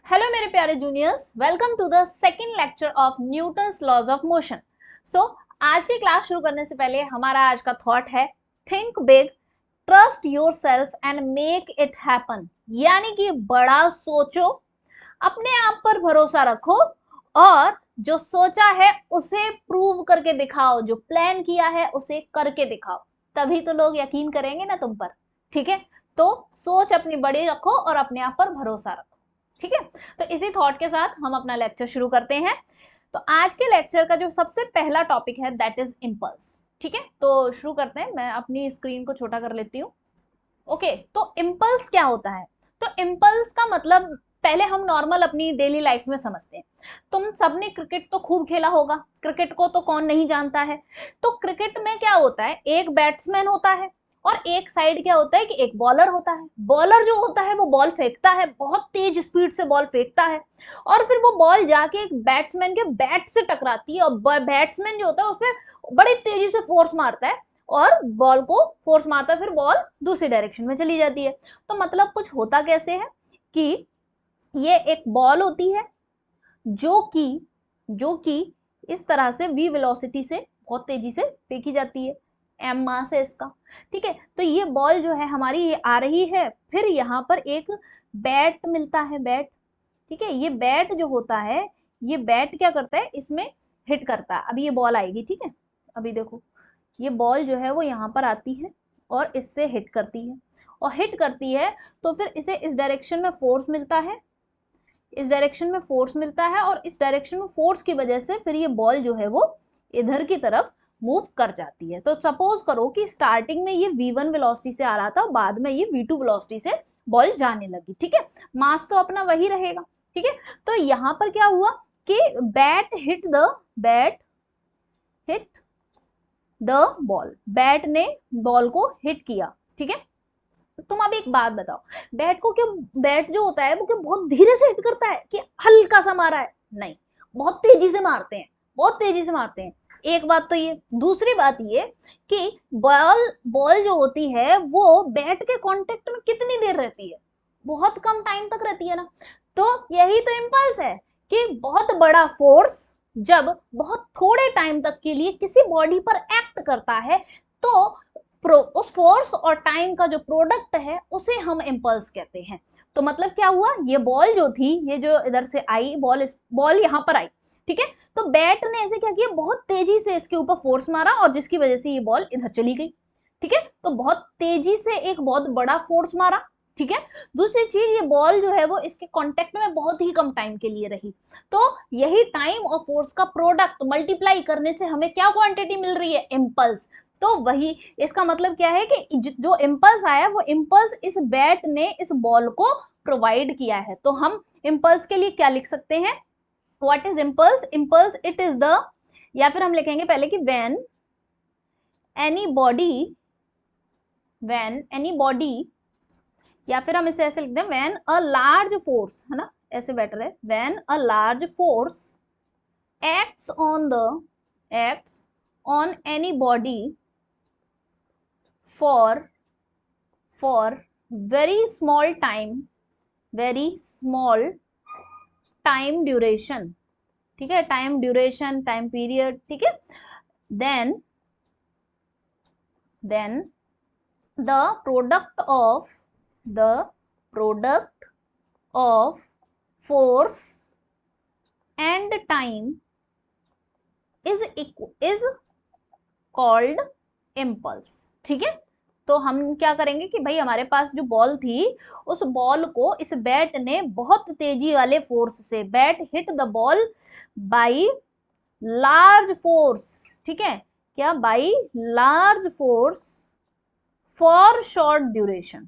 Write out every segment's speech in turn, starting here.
Hello मेरे प्यारे juniors, welcome to the second lecture of Newton's laws of motion. So आज की class शुरू करने से पहले हमारा आज का थॉट है think big, trust yourself and make it happen. यानी कि बड़ा सोचो, अपने आप पर भरोसा रखो और जो सोचा है उसे प्रूव करके दिखाओ, जो प्लान किया है उसे करके दिखाओ, तभी तो लोग यकीन करेंगे ना तुम पर। ठीक है, तो सोच अपनी बड़ी रखो और अपने आप पर भरोसा रखो। ठीक है, तो इसी थॉट के साथ हम अपना लेक्चर शुरू करते हैं। तो आज के लेक्चर का जो सबसे पहला टॉपिक है दैट इज इम्पल्स। ठीक है, तो शुरू करते हैं। मैं अपनी स्क्रीन को छोटा कर लेती हूँ। ओके, तो इम्पल्स क्या होता है? तो इम्पल्स का मतलब पहले हम नॉर्मल अपनी डेली लाइफ में समझते हैं। तुम सबने क्रिकेट तो खूब खेला होगा, क्रिकेट को तो कौन नहीं जानता है। तो क्रिकेट में क्या होता है, एक बैट्समैन होता है और एक साइड क्या होता है कि एक बॉलर होता है। बॉलर जो होता है वो बॉल फेंकता है, बहुत तेज स्पीड से बॉल फेंकता है और फिर वो बॉल जाके एक बैट्समैन के बैट से टकराती है और बैट्समैन जो होता है उसमें बड़ी तेजी से फोर्स मारता है और बॉल को फोर्स मारता है, फिर बॉल दूसरी डायरेक्शन में चली जाती है। तो मतलब कुछ होता कैसे है कि ये एक बॉल होती है जो कि इस तरह से v वेलोसिटी से बहुत तेजी से फेंकी जाती है, m मास है इसका। ठीक है, तो ये बॉल जो है हमारी ये आ रही है, फिर यहाँ पर एक बैट मिलता है, बैट। ठीक है, ये बैट जो होता है, ये बैट क्या करता है, इसमें हिट करता है। अभी ये बॉल आएगी, ठीक है, अभी देखो ये बॉल जो है वो यहाँ पर आती है और इससे हिट करती है, और हिट करती है तो फिर इसे इस डायरेक्शन में फोर्स मिलता है, इस डायरेक्शन में फोर्स मिलता है और इस डायरेक्शन में फोर्स की वजह से फिर ये बॉल जो है वो इधर की तरफ मूव कर जाती है। तो सपोज करो कि स्टार्टिंग में ये v1 वेलोसिटी से आ रहा था, बाद में ये v2 वेलोसिटी से बॉल जाने लगी। ठीक है, मास तो अपना वही रहेगा। ठीक है, तो यहाँ पर क्या हुआ कि bat hit the ball, bat ने बॉल को हिट किया। ठीक है, तुम अब एक बात बताओ, बैट को क्यों, बैट जो होता है वो क्यों बहुत धीरे से हिट करता है कि हल्का सा मारा है? नहीं, बहुत तेजी से मारते हैं, बहुत तेजी से मारते हैं। एक बात तो ये, दूसरी बात ये कि बॉल बॉल जो होती है वो बैट के कांटेक्ट में कितनी देर रहती है? बहुत कम टाइम तक रहती है ना। तो यही तो इम्पल्स है कि बहुत बड़ा फोर्स जब बहुत थोड़े टाइम तक के लिए किसी बॉडी पर एक्ट करता है तो उस फोर्स और टाइम का जो प्रोडक्ट है उसे हम इम्पल्स कहते हैं। तो मतलब क्या हुआ, ये बॉल जो थी, ये जो इधर से आई बॉल यहाँ पर आई। ठीक है, तो बैट ने ऐसे क्या किया, बहुत तेजी से इसके ऊपर फोर्स मारा और जिसकी वजह से ये बॉल इधर चली गई। ठीक है, तो बहुत तेजी से एक बहुत बड़ा फोर्स मारा। ठीक है, दूसरी चीज, ये बॉल जो है वो इसके कांटेक्ट में बहुत ही कम टाइम के लिए रही। तो यही टाइम और फोर्स का प्रोडक्ट मल्टीप्लाई करने से हमें क्या क्वांटिटी मिल रही है, इम्पल्स। तो वही इसका मतलब क्या है कि जो इम्पल्स आया वो इम्पल्स इस बैट ने इस बॉल को प्रोवाइड किया है। तो हम इम्पल्स के लिए क्या लिख सकते हैं, what is impulse? Impulse it is the, या फिर हम लिखेंगे पहले कि व्हेन एनी बॉडी, या फिर हम इसे ऐसे लिखते हैं व्हेन अ लार्ज फोर्स, है ना, ऐसे बेटर है, when a large force acts on any body for very small time duration। ठीक है, टाइम ड्यूरेशन, टाइम पीरियड। ठीक है, then the product of force and time is called impulse। ठीक है, तो हम क्या करेंगे कि भाई हमारे पास जो बॉल थी, उस बॉल को इस बैट ने बहुत तेजी वाले फोर्स से, bat hit the ball by large force. ठीक है, क्या, by large force for short duration,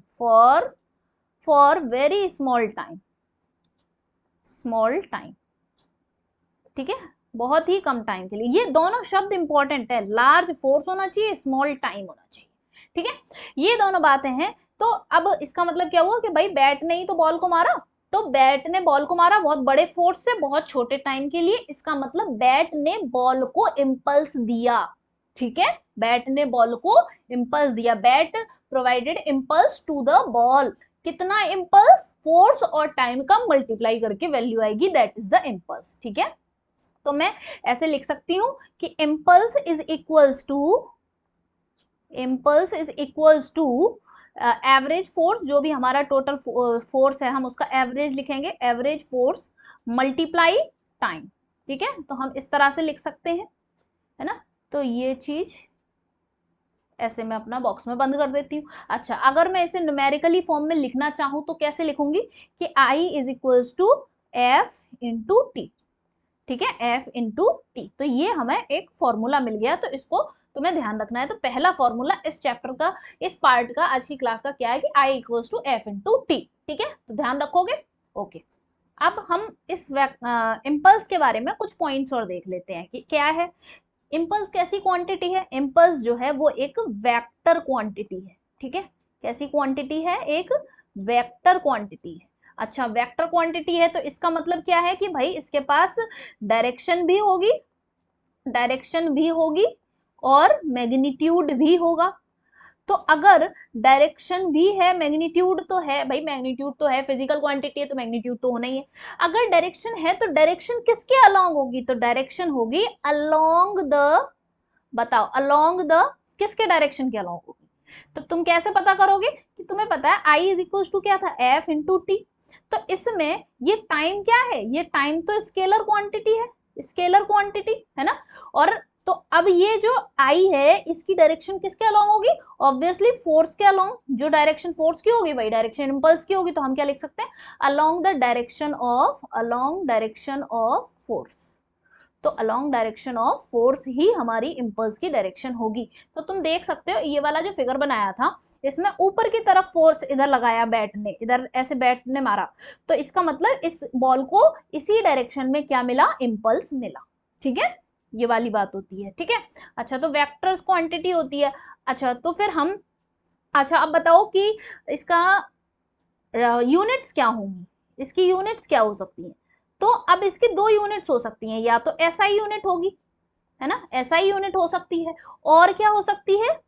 for very small time. ठीक है, बहुत ही कम टाइम के लिए। ये दोनों शब्द इंपॉर्टेंट है, लार्ज फोर्स होना चाहिए, स्मॉल टाइम होना चाहिए। ठीक है, ये दोनों बातें हैं। तो अब इसका मतलब क्या हुआ कि भाई बैट ने ही तो बॉल को मारा, तो बैट ने बॉल को मारा बहुत बड़े फोर्स से बहुत छोटे टाइम के लिए, इसका मतलब बैट ने बॉल को इंपल्स दिया। ठीक है, बैट ने बॉल को इंपल्स दिया, bat provided impulse to the ball. कितना इम्पल्स, फोर्स और टाइम का मल्टीप्लाई करके वैल्यू आएगी, दैट इज द इम्पल्स। ठीक है, तो मैं ऐसे लिख सकती हूं कि impulse is equals to average force, जो भी हमारा टोटल फोर्स है हम उसका एवरेज लिखेंगे, एवरेज फोर्स मल्टीप्लाई टाइम। ठीक है, तो हम इस तरह से लिख सकते हैं, है ना। तो ये चीज ऐसे मैं अपना बॉक्स में बंद कर देती हूँ। अच्छा, अगर मैं इसे न्यूमेरिकली फॉर्म में लिखना चाहूँ तो कैसे लिखूंगी कि I is equals to F into T. ठीक है, एफ इंटू टी। तो ये हमें एक फॉर्मूला मिल गया, तो इसको तुम्हें ध्यान रखना है। तो पहला फॉर्मूला इस चैप्टर का, इस पार्ट का, आज की क्लास का क्या है कि I equals to F into T. ठीक है, तो ध्यान रखोगे। ओके, अब हम इस इम्पल्स के बारे में कुछ पॉइंट्स और देख लेते हैं कि क्या है इम्पल्स, कैसी क्वांटिटी है। इम्पल्स जो है वो एक वेक्टर क्वांटिटी है। ठीक है, कैसी क्वांटिटी है, एक वेक्टर क्वांटिटी है। अच्छा, वेक्टर क्वांटिटी है तो इसका मतलब क्या है कि भाई इसके पास डायरेक्शन भी होगी और मैग्नीट्यूड भी होगा। तो अगर डायरेक्शन भी है, मैग्नीट्यूड तो है, भाई मैग्नीट्यूड तो है, फिजिकल क्वांटिटी है तो मैग्नीट्यूड तो होना ही है। अगर डायरेक्शन है तो डायरेक्शन किसके अलोंग होगी, तो डायरेक्शन होगी अलोंग द, बताओ अलोंग द किसके डायरेक्शन के अलोंग होगी। तो तुम कैसे पता करोगे कि तुम्हें पता है आई इज इक्वल टू क्या था, एफ इंटू टी। तो इसमें ये टाइम क्या है, ये टाइम तो स्केलर क्वांटिटी है, स्केलर क्वांटिटी है ना। और तो अब ये जो आई है इसकी डायरेक्शन किसके अलोंग होगी, ऑब्वियसली फोर्स के अलोंग। जो डायरेक्शन फोर्स की होगी भाई डायरेक्शन इंपल्स की होगी, तो हम क्या लिख सकते हैं, along the direction of force. तो अलोंग डायरेक्शन ऑफ फोर्स ही हमारी इंपल्स की डायरेक्शन होगी। तो तुम देख सकते हो ये वाला जो फिगर बनाया था, इसमें ऊपर की तरफ फोर्स इधर लगाया, बैट ने इधर ऐसे बैट ने मारा, तो इसका मतलब इस बॉल को इसी डायरेक्शन में क्या मिला, इंपल्स मिला। ठीक है, ये वाली बात होती है। ठीक है, अच्छा तो वेक्टर्स क्वांटिटी होती है। अच्छा तो फिर हम, अच्छा अब बताओ कि इसका यूनिट्स क्या होंगी, इसकी यूनिट्स क्या हो सकती हैं। तो अब इसकी दो यूनिट्स हो सकती हैं, या तो एसआई यूनिट होगी, है ना, एसआई यूनिट हो सकती है, और क्या हो सकती है,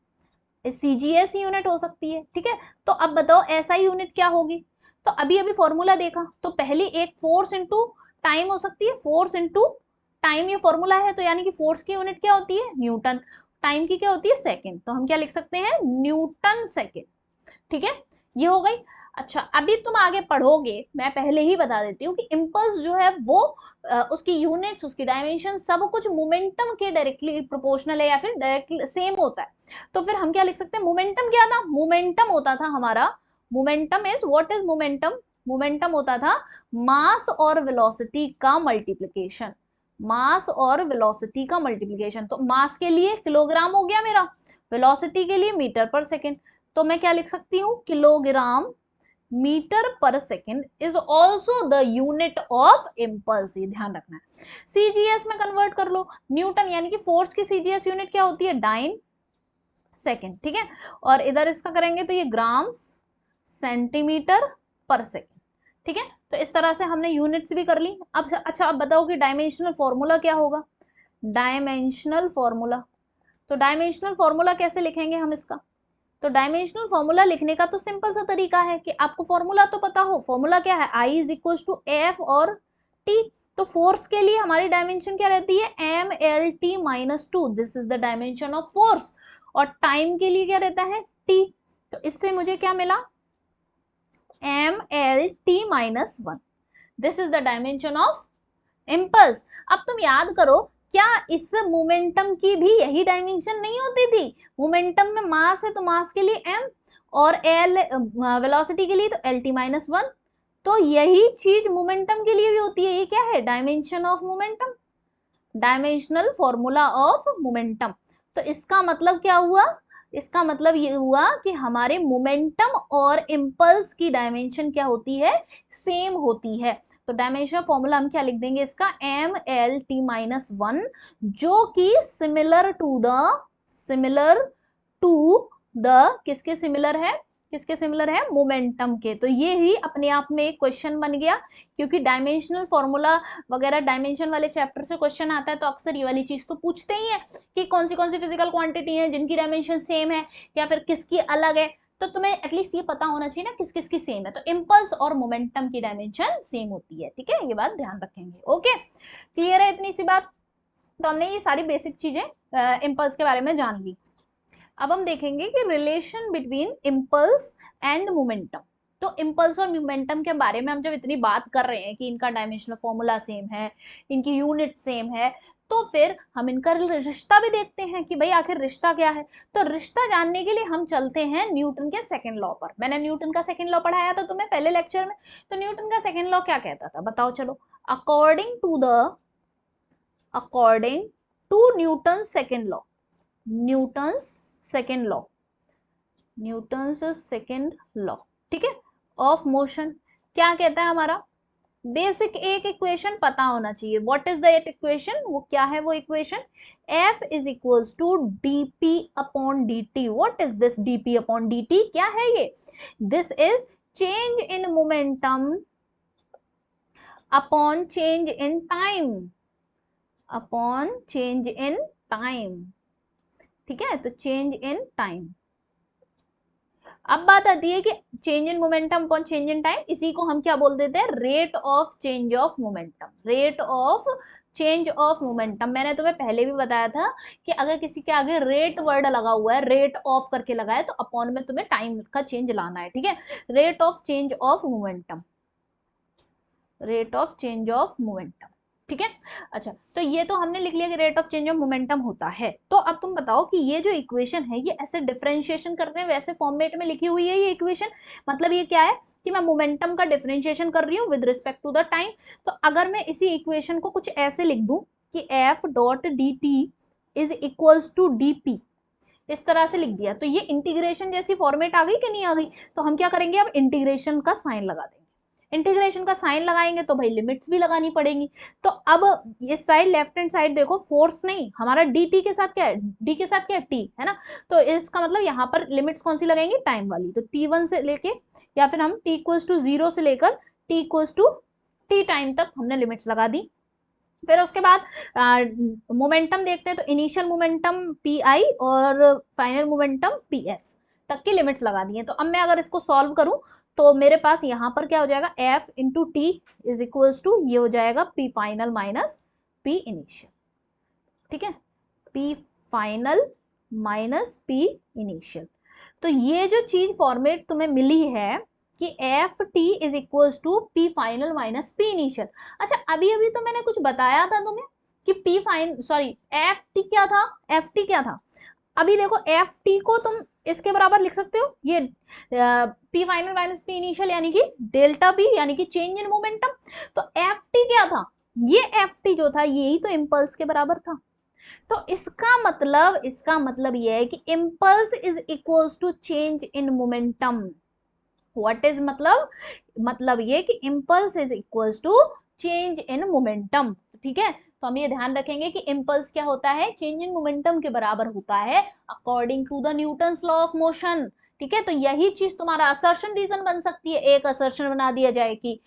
सीजीएस यूनिट हो सकती है। ठीक है, तो अब बताओ एसआई यूनिट क्या होगी। तो अभी अभी फॉर्मूला देखा, तो पहली एक फोर्स इंटू टाइम हो सकती है, फोर्स इंटू टाइम ये फॉर्मूला है, तो यानी कि फोर्स की यूनिट क्या होती है, न्यूटन, टाइम की क्या होती है, सेकेंड। तो हम क्या लिख सकते हैं, न्यूटन सेकेंड। ठीक है, ये हो गई। अच्छा, अभी तुम आगे पढ़ोगे, मैं पहले ही बता देती हूँ कि इम्पल्स जो है वो उसकी यूनिट्स, उसकी डायमेंशन, सब कुछ मोमेंटम के डायरेक्टली प्रोपोर्शनल है या फिर डायरेक्टली सेम होता है। तो फिर हम क्या लिख सकते हैं, मोमेंटम क्या था, मोमेंटम होता था हमारा, momentum is, what is momentum, momentum होता था मास और वेलोसिटी का मल्टीप्लिकेशन, मास और वेलोसिटी का मल्टीप्लिकेशन। तो मास के लिए किलोग्राम हो गया मेरा, वेलोसिटी के लिए मीटर पर सेकेंड। तो मैं क्या लिख सकती हूँ, किलोग्राम मीटर पर second is also the unit of impulse, ये ध्यान रखना है। सीजीएस में कन्वर्ट कर लो, न्यूटन यानी कि फोर्स की सीजीएस यूनिट क्या होती है, डाइन सेकेंड। ठीक है, और इधर इसका करेंगे तो ये ग्राम्स सेंटीमीटर पर सेकेंड। ठीक है, तो इस तरह से हमने यूनिट्स भी कर ली। अब अच्छा, अब बताओ कि डायमेंशनल फॉर्मूला क्या होगा, डायमेंशनल फॉर्मूला। तो डायमेंशनल फॉर्मूला कैसे लिखेंगे हम इसका, तो डायमेंशनल फॉर्मूला लिखने का तो सिंपल सा तरीका है कि आपको फॉर्मूला तो पता हो, फॉर्मूला क्या है, I is equal to F और टी। तो फोर्स के लिए हमारी डायमेंशन क्या रहती है, M L T minus two, this is the dimension of force. और टाइम के लिए क्या रहता है, टी। तो इससे मुझे क्या मिला, M L T minus one, this is the dimension of impulse. अब तुम याद करो, क्या इस मोमेंटम की भी यही डायमेंशन नहीं होती थी, मोमेंटम में मास है तो मास के लिए m, और एल वेलोसिटी के लिए तो एल टी माइनस वन। तो यही चीज मोमेंटम के लिए भी होती है, ये क्या है, dimension of momentum, dimensional formula of momentum. तो इसका मतलब क्या हुआ, इसका मतलब ये हुआ कि हमारे मोमेंटम और इम्पल्स की डायमेंशन क्या होती है, सेम होती है। तो डायमेंशन फॉर्मूला हम क्या लिख देंगे इसका, M L T minus one, जो कि सिमिलर टू द किसके सिमिलर है, किसके सिमिलर है, मोमेंटम के। तो ये ही अपने आप में एक क्वेश्चन बन गया, क्योंकि डायमेंशनल फॉर्मूला वगैरह डायमेंशन वाले चैप्टर से क्वेश्चन आता है, तो अक्सर ये वाली चीज तो पूछते ही है कि कौन सी फिजिकल क्वांटिटी है जिनकी डायमेंशन सेम है या फिर किसकी अलग है। तो तुम्हें एटलीस्ट ये पता होना चाहिए ना किस किस की सेम है। तो इम्पल्स और मोमेंटम की डायमेंशन सेम होती है, ठीक है, ये बात ध्यान रखेंगे। ओके, क्लियर है इतनी सी बात? तो हमने ये सारी बेसिक चीजें इम्पल्स के बारे में जान ली। अब हम देखेंगे कि relation between impulse and momentum. तो इम्पल्स और मोमेंटम के बारे में हम जब इतनी बात कर रहे हैं कि इनका डायमेंशनल फॉर्मूला सेम है, इनकी यूनिट सेम है, तो फिर हम इनका रिश्ता भी देखते हैं कि भाई आखिर रिश्ता क्या है। तो रिश्ता जानने के लिए हम चलते हैं न्यूटन के सेकंड लॉ पर। मैंने न्यूटन का सेकंड लॉ पढ़ाया था तुम्हें पहले लेक्चर में। तो न्यूटन का सेकंड लॉ क्या कहता था बताओ चलो। According to Newton second law, Newton's second law, ठीक है, ऑफ मोशन, क्या कहता है हमारा? बेसिक एक इक्वेशन पता होना चाहिए। What is that equation? वो क्या है वो equation? F is equals to dp upon dt। What is this dp upon dt? क्या है ये? This is change in momentum upon change in time, upon change in time, ठीक है, तो चेंज इन टाइम। अब बात आती है कि change in momentum upon change in time, इसी को हम क्या बोल देते हैं? Rate of change of momentum. Rate of change of momentum, मैंने तुम्हें पहले भी बताया था कि अगर किसी के आगे रेट वर्ड लगा हुआ है, रेट ऑफ करके लगा है, तो अपॉन में तुम्हें टाइम का चेंज लाना है, ठीक है। Rate of change of momentum, rate of change of momentum, ठीक है। अच्छा, तो ये तो हमने लिख लिया कि rate of change of momentum होता है। तो अब तुम बताओ कि ये जो इक्वेशन है ये ऐसे डिफरेंशिएशन करते हैं वैसे फॉर्मेट में लिखी हुई है ये इक्वेशन। मतलब ये क्या है कि मैं मोमेंटम का डिफरेंशिएशन कर रही हूँ with respect to the time. तो अगर मैं इसी इक्वेशन को कुछ ऐसे लिख दूं कि F dot D T is equals to D P, इस तरह से लिख दिया, तो ये इंटीग्रेशन जैसी फॉर्मेट आ गई कि नहीं आ गई? तो हम क्या करेंगे, अब इंटीग्रेशन का साइन लगा देंगे। इंटीग्रेशन का साइन लगाएंगे तो भाई लिमिट्स भी लगानी पड़ेगी। तो अब इस साइड लेफ्ट हैंड साइड देखो, फोर्स नहीं, हमारा डी टी के साथ क्या है? डी के साथ क्या है? टी है ना। तो इसका मतलब यहाँ पर लिमिट्स कौन सी लगाएंगे? टाइम वाली। तो t1 से लेके या फिर हम t इक्वल्स टू 0 से लेकर t equals to t time तक हमने लिमिट्स लगा दी। फिर उसके बाद मोमेंटम देखते हैं, तो इनिशियल मोमेंटम पी आई और फाइनल मोमेंटम पी एफ तक की लिमिट्स लगा दी हैं। तो अब मैं अगर इसको सॉल्व करूं तो मेरे पास यहाँ पर क्या हो जाएगा? F into T is equals to ये हो जाएगा P final minus P initial, ठीक है, P final minus P initial. तो ये जो चीज फॉर्मेट तुम्हें मिली है कि F T is equals to P final minus P initial. अच्छा, अभी अभी तो मैंने कुछ बताया था तुम्हें कि P fine sorry F T क्या था, एफ टी क्या था। अभी देखो एफ टी को तुम इसके बराबर लिख सकते हो, ये P final minus P initial यानी कि डेल्टा पी यानी कि चेंज इन मोमेंटम। तो एफ टी क्या था? ये एफ टी जो था यही तो इम्पल्स के बराबर था। तो इसका मतलब ये है कि impulse is equals to change in momentum. What is मतलब ये कि impulse is equals to change in momentum, ठीक है। तो हम ये ध्यान रखेंगे कि इम्पल्स क्या होता है? चेंज इन मोमेंटम के बराबर होता है according to the Newton's law of motion, ठीक है। तो यही चीज तुम्हारा असर्शन रीजन बन सकती है। एक असर्शन बना दिया जाए कि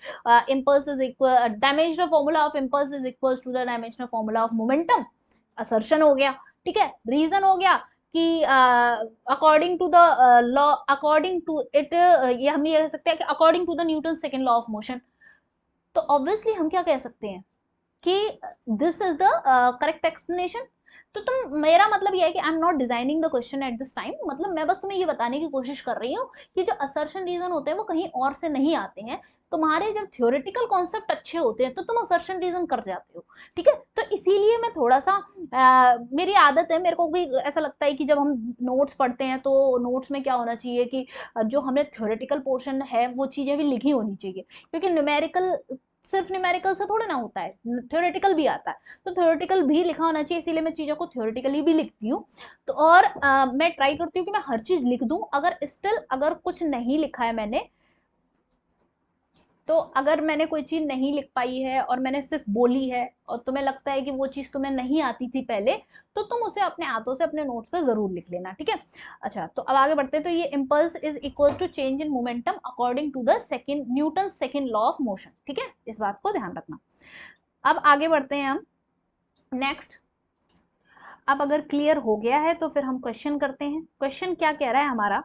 impulse is equal dimensional formula of impulse is equals to the dimensional formula of momentum, assertion हो गया, ठीक है। रीजन हो गया कि according to the law, according to it, ये हम ये कह सकते हैं कि according to the Newton second law of motion. तो ऑब्वियसली हम क्या कह सकते हैं कि this is the correct explanation. तो तुम, मेरा मतलब ये है कि I am not designing the question at this time, मतलब मैं बस तुम्हें ये बताने की कोशिश कर रही हूँ कि जो असर्शन रीजन होते हैं वो कहीं और से नहीं आते हैं। तुम्हारे जब थ्योरेटिकल कॉन्सेप्ट अच्छे होते हैं तो तुम असर्शन रीजन कर जाते हो, ठीक है। तो इसीलिए मैं थोड़ा सा मेरी आदत है, मेरे को भी ऐसा लगता है कि जब हम नोट्स पढ़ते हैं तो नोट्स में क्या होना चाहिए कि जो हमने थ्योरेटिकल पोर्शन है वो चीजें भी लिखी होनी चाहिए, क्योंकि न्यूमेरिकल सिर्फ न्यूमेरिकल से थोड़ा ना होता है, थ्योरेटिकल भी आता है। तो थ्योरेटिकल भी लिखा होना चाहिए, इसीलिए मैं चीजों को थ्योरेटिकली भी लिखती हूँ। तो और मैं ट्राई करती हूँ कि मैं हर चीज लिख दूं। अगर स्टिल अगर कुछ नहीं लिखा है मैंने, तो अगर मैंने कोई चीज नहीं लिख पाई है और मैंने सिर्फ बोली है और तुम्हें लगता है कि वो चीज तुम्हें नहीं आती थी पहले, तो तुम उसे अपने हाथों से अपने नोट्स पे जरूर लिख लेना, ठीक है। अच्छा, तो अब आगे बढ़ते हैं। तो ये impulse is equal to change in momentum according to the second Newton second law of motion, ठीक है, इस बात को ध्यान रखना। अब आगे बढ़ते हैं हम नेक्स्ट। अब अगर क्लियर हो गया है तो फिर हम क्वेश्चन करते हैं। क्वेश्चन क्या कह रहा है हमारा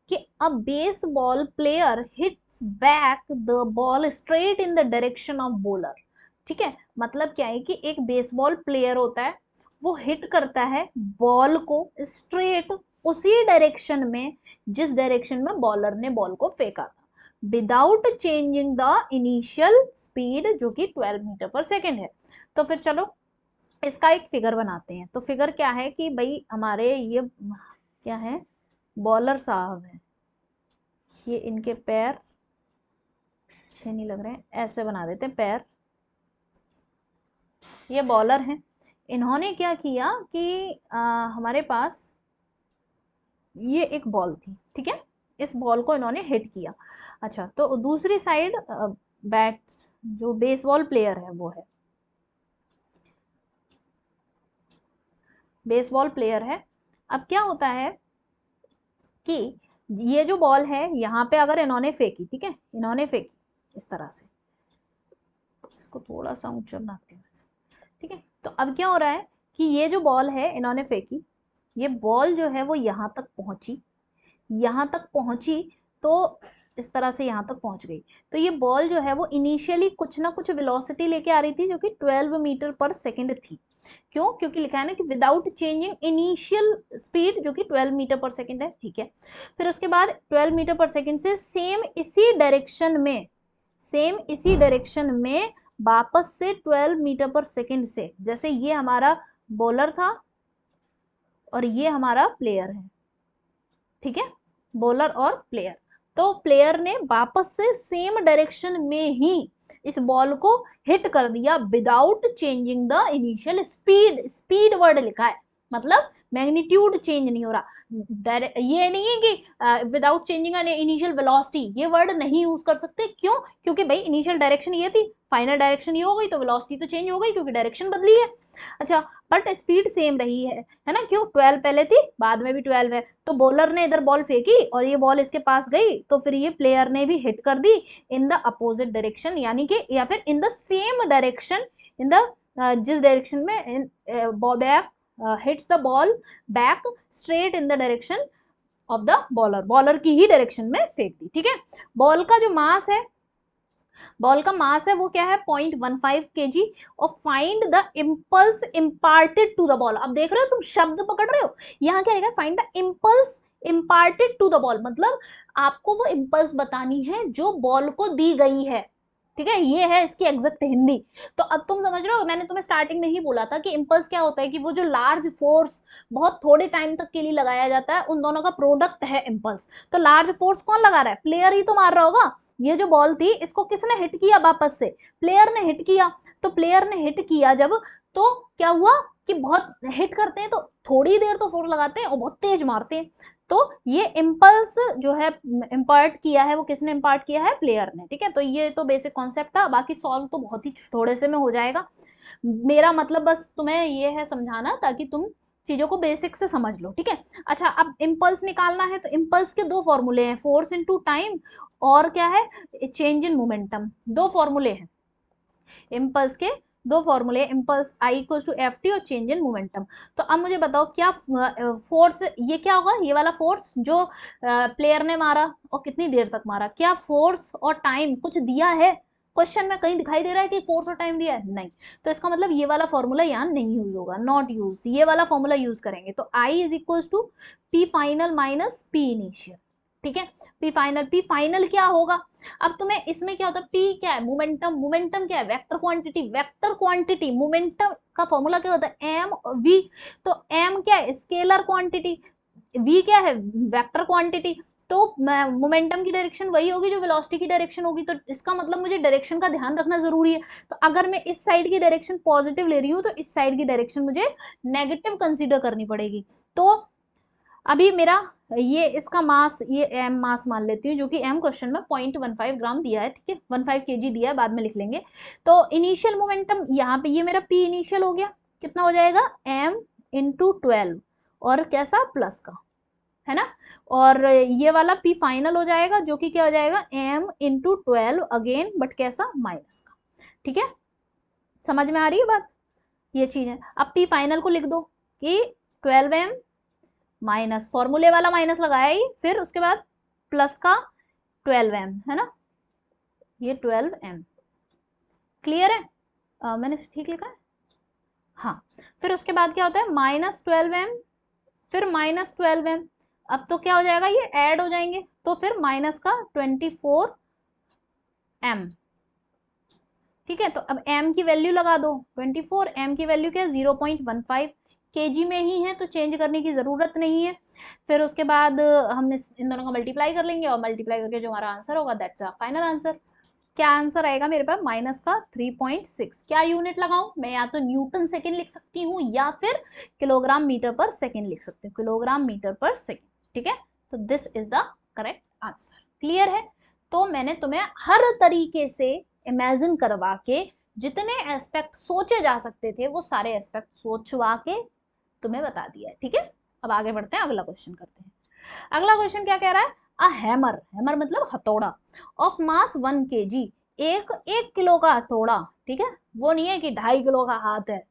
कि अ baseball player hits back the ball straight in the direction of bowler. ठीक है, मतलब क्या है कि एक बेसबॉल प्लेयर होता है, वो हिट करता है बॉल को स्ट्रेट उसी डायरेक्शन में जिस डायरेक्शन में बॉलर ने बॉल को फेंका था, without changing the initial speed जो कि 12 मीटर पर सेकेंड है। तो फिर चलो इसका एक फिगर बनाते हैं। तो फिगर क्या है कि भाई हमारे ये क्या है, बॉलर साहब है, ये इनके पैर अच्छे नहीं लग रहे हैं, ऐसे बना देते हैं पैर, ये बॉलर हैं। इन्होंने क्या किया कि हमारे पास ये एक बॉल थी, ठीक है, इस बॉल को इन्होंने हिट किया। अच्छा, तो दूसरी साइड बैट जो बेसबॉल प्लेयर है वो है, बेसबॉल प्लेयर है। अब क्या होता है कि ये जो बॉल है यहाँ पे अगर इन्होंने फेंकी, ठीक है, इन्होंने फेंकी इस तरह से, इसको थोड़ा सा ऊंचा बनाते हैं, ठीक है। तो अब क्या हो रहा है कि ये जो बॉल है इन्होंने फेंकी, ये बॉल जो है वो यहाँ तक पहुंची, यहाँ तक पहुंची, तो इस तरह से यहाँ तक पहुंच गई। तो ये बॉल जो है वो इनिशियली कुछ ना कुछ वेलोसिटी लेके आ रही थी जो कि 12 मीटर पर सेकंड थी। क्यों? क्योंकि लिखा है ना कि विदाउट चेंजिंग इनिशियल स्पीड जो कि 12 मीटर पर सेकंड है, ठीक है। फिर उसके बाद 12 मीटर पर सेकंड से सेम इसी डायरेक्शन में, सेम इसी डायरेक्शन में वापस से 12 मीटर पर सेकंड से, जैसे ये हमारा बॉलर था और ये हमारा प्लेयर है, ठीक है, बॉलर और प्लेयर। तो प्लेयर ने वापस से सेम डायरेक्शन में ही इस बॉल को हिट कर दिया without changing the initial speed, speed word लिखा है, मतलब मैग्नीट्यूड चेंज नहीं हो रहा। ये नहीं है कि विदाउट चेंजिंग इनिशियल वेलोसिटी, ये वर्ड नहीं यूज कर सकते। क्यों? क्योंकि भाई इनिशियल डायरेक्शन ये थी, फाइनल डायरेक्शन ये हो गई, तो वेलोसिटी तो चेंज हो गई क्योंकि डायरेक्शन बदली है। अच्छा, बट स्पीड सेम रही है ना, क्यों? 12 पहले थी, बाद में भी 12 है। तो बॉलर ने इधर बॉल फेंकी और ये बॉल इसके पास गई, तो फिर ये प्लेयर ने भी हिट कर दी इन द अपोजिट डायरेक्शन, यानी कि या फिर in the same direction, in the जिस डायरेक्शन में back hits the ball back straight in the direction of the bowler, bowler की ही डायरेक्शन में फेंक दी, ठीक है। बॉल का जो मास है, बॉल का मास है वो क्या है, 0.15 kg, और find the impulse imparted to the ball. अब देख रहे हो, तुम शब्द पकड़ रहे हो, यहाँ क्या लिखा है, find the impulse imparted to the ball, मतलब आपको वो इम्पल्स बतानी है जो बॉल को दी गई है, ठीक है, ये है इसकी एग्जैक्ट हिंदी। तो अब तुम समझ रहे हो, मैंने तुम्हें स्टार्टिंग में ही बोला था कि इम्पल्स क्या होता है कि वो जो लार्ज फोर्स बहुत थोड़े टाइम तक के लिए लगाया जाता है, उन दोनों का प्रोडक्ट है इम्पल्स। तो लार्ज फोर्स कौन लगा रहा है? प्लेयर ही तो मार रहा होगा। ये जो बॉल थी इसको किसने हिट किया वापस से? प्लेयर ने हिट किया। तो प्लेयर ने हिट किया जब, तो क्या हुआ कि बहुत हिट करते हैं तो थोड़ी देर तो फोर्स लगाते हैं और बहुत तेज मारते हैं। तो ये इम्पल्स जो है इम्पार्ट किया है, वो किसने इम्पार्ट किया है? प्लेयर ने, ठीक है। तो ये तो बेसिक कॉन्सेप्ट था, बाकी सॉल्व तो बहुत ही थोड़े से में हो जाएगा। मेरा मतलब बस तुम्हें ये है समझाना, ताकि तुम चीजों को बेसिक से समझ लो, ठीक है। अच्छा, अब इम्पल्स निकालना है, तो इम्पल्स के दो फॉर्मूले हैं, फोर्स इनटू टाइम और क्या है, चेंज इन मोमेंटम। दो फॉर्मूले हैं इम्पल्स के, दो फॉर्मूले, impulse I equal to F T और चेंज इन मोमेंटम। तो अब मुझे बताओ क्या फोर्स, ये क्या होगा, ये वाला फोर्स जो प्लेयर ने मारा और कितनी देर तक मारा, क्या फोर्स और टाइम कुछ दिया है? क्वेश्चन में कहीं दिखाई दे रहा है कि फोर्स और टाइम दिया है? नहीं। तो इसका मतलब ये वाला फॉर्मूला यहाँ नहीं यूज होगा, नॉट यूज, ये वाला फॉर्मूला यूज करेंगे। तो I is equal to P final minus P initial, ठीक है। पी फाइनल, पी फाइनल क्या होगा? अब तुम्हें इसमें क्या होता है, पी क्या है? मोमेंटम, मोमेंटम क्या है? Vector quantity, vector quantity, momentum का फॉर्मूला क्या होता है? M we. तो एम क्या है? स्केलर क्वांटिटी, वी क्या है? Vector quantity. तो मोमेंटम की डायरेक्शन वही होगी जो वेलोसिटी की डायरेक्शन होगी, तो इसका मतलब मुझे डायरेक्शन का ध्यान रखना जरूरी है। तो अगर मैं इस साइड की डायरेक्शन पॉजिटिव ले रही हूँ, तो इस साइड की डायरेक्शन मुझे नेगेटिव कंसीडर करनी पड़ेगी। तो अभी मेरा ये इसका मास, ये एम मास मान लेती हूँ, जो कि एम क्वेश्चन में 0.15 ग्राम दिया है, ठीक है, 15 kg दिया है, बाद में लिख लेंगे। तो इनिशियल मोमेंटम यहाँ पे ये मेरा पी इनिशियल हो गया, कितना हो जाएगा? एम इंटू 12, और कैसा? प्लस का, है ना। और ये वाला पी फाइनल हो जाएगा, जो कि क्या हो जाएगा? एम इंटू 12 अगेन, बट कैसा? माइनस का, ठीक है। समझ में आ रही है बात? ये चीज है। अब पी फाइनल को लिख दो कि 12m माइनस, फॉर्मूले वाला माइनस लगाया ही, फिर उसके बाद प्लस का 12m है ना, ये 12m। क्लियर है? मैंने ठीक लिखा है? हाँ। फिर उसके बाद क्या होता है, -12m, फिर -12m। अब तो क्या हो जाएगा, ये ऐड हो जाएंगे, तो फिर माइनस का 24m। ठीक है, तो अब m की वैल्यू लगा दो 24, m की वैल्यू क्या है 0.15 kg में ही है, तो चेंज करने की जरूरत नहीं है। फिर उसके बाद हम इन दोनों का मल्टीप्लाई कर लेंगे, और मल्टीप्लाई करके जो हमारा आंसर होगा दैट्स अ फाइनल आंसर। क्या आंसर आएगा मेरे पास, माइनस का 3.6। क्या यूनिट लगाऊं मैं, या तो न्यूटन सेकेंड लिख सकती हूँ या फिर किलोग्राम मीटर पर सेकेंड लिख सकती हूँ, किलोग्राम मीटर पर सेकेंड। ठीक है, तो this is the correct answer. Clear है? तो मैंने तुम्हें हर तरीके से इमेजिन करवा के जितने एस्पेक्ट सोचे जा सकते थे वो सारे एस्पेक्ट सोचवा के तुम्हें बता दिया है। ठीक है, अब आगे बढ़ते हैं, अगला क्वेश्चन करते हैं। अगला क्वेश्चन क्या कह रहा है, अ हैमर, हैमर मतलब हथौड़ा, ऑफ मास 1 kg, एक किलो का हथौड़ा। ठीक है, वो नहीं है कि 2.5 किलो का हाथ है,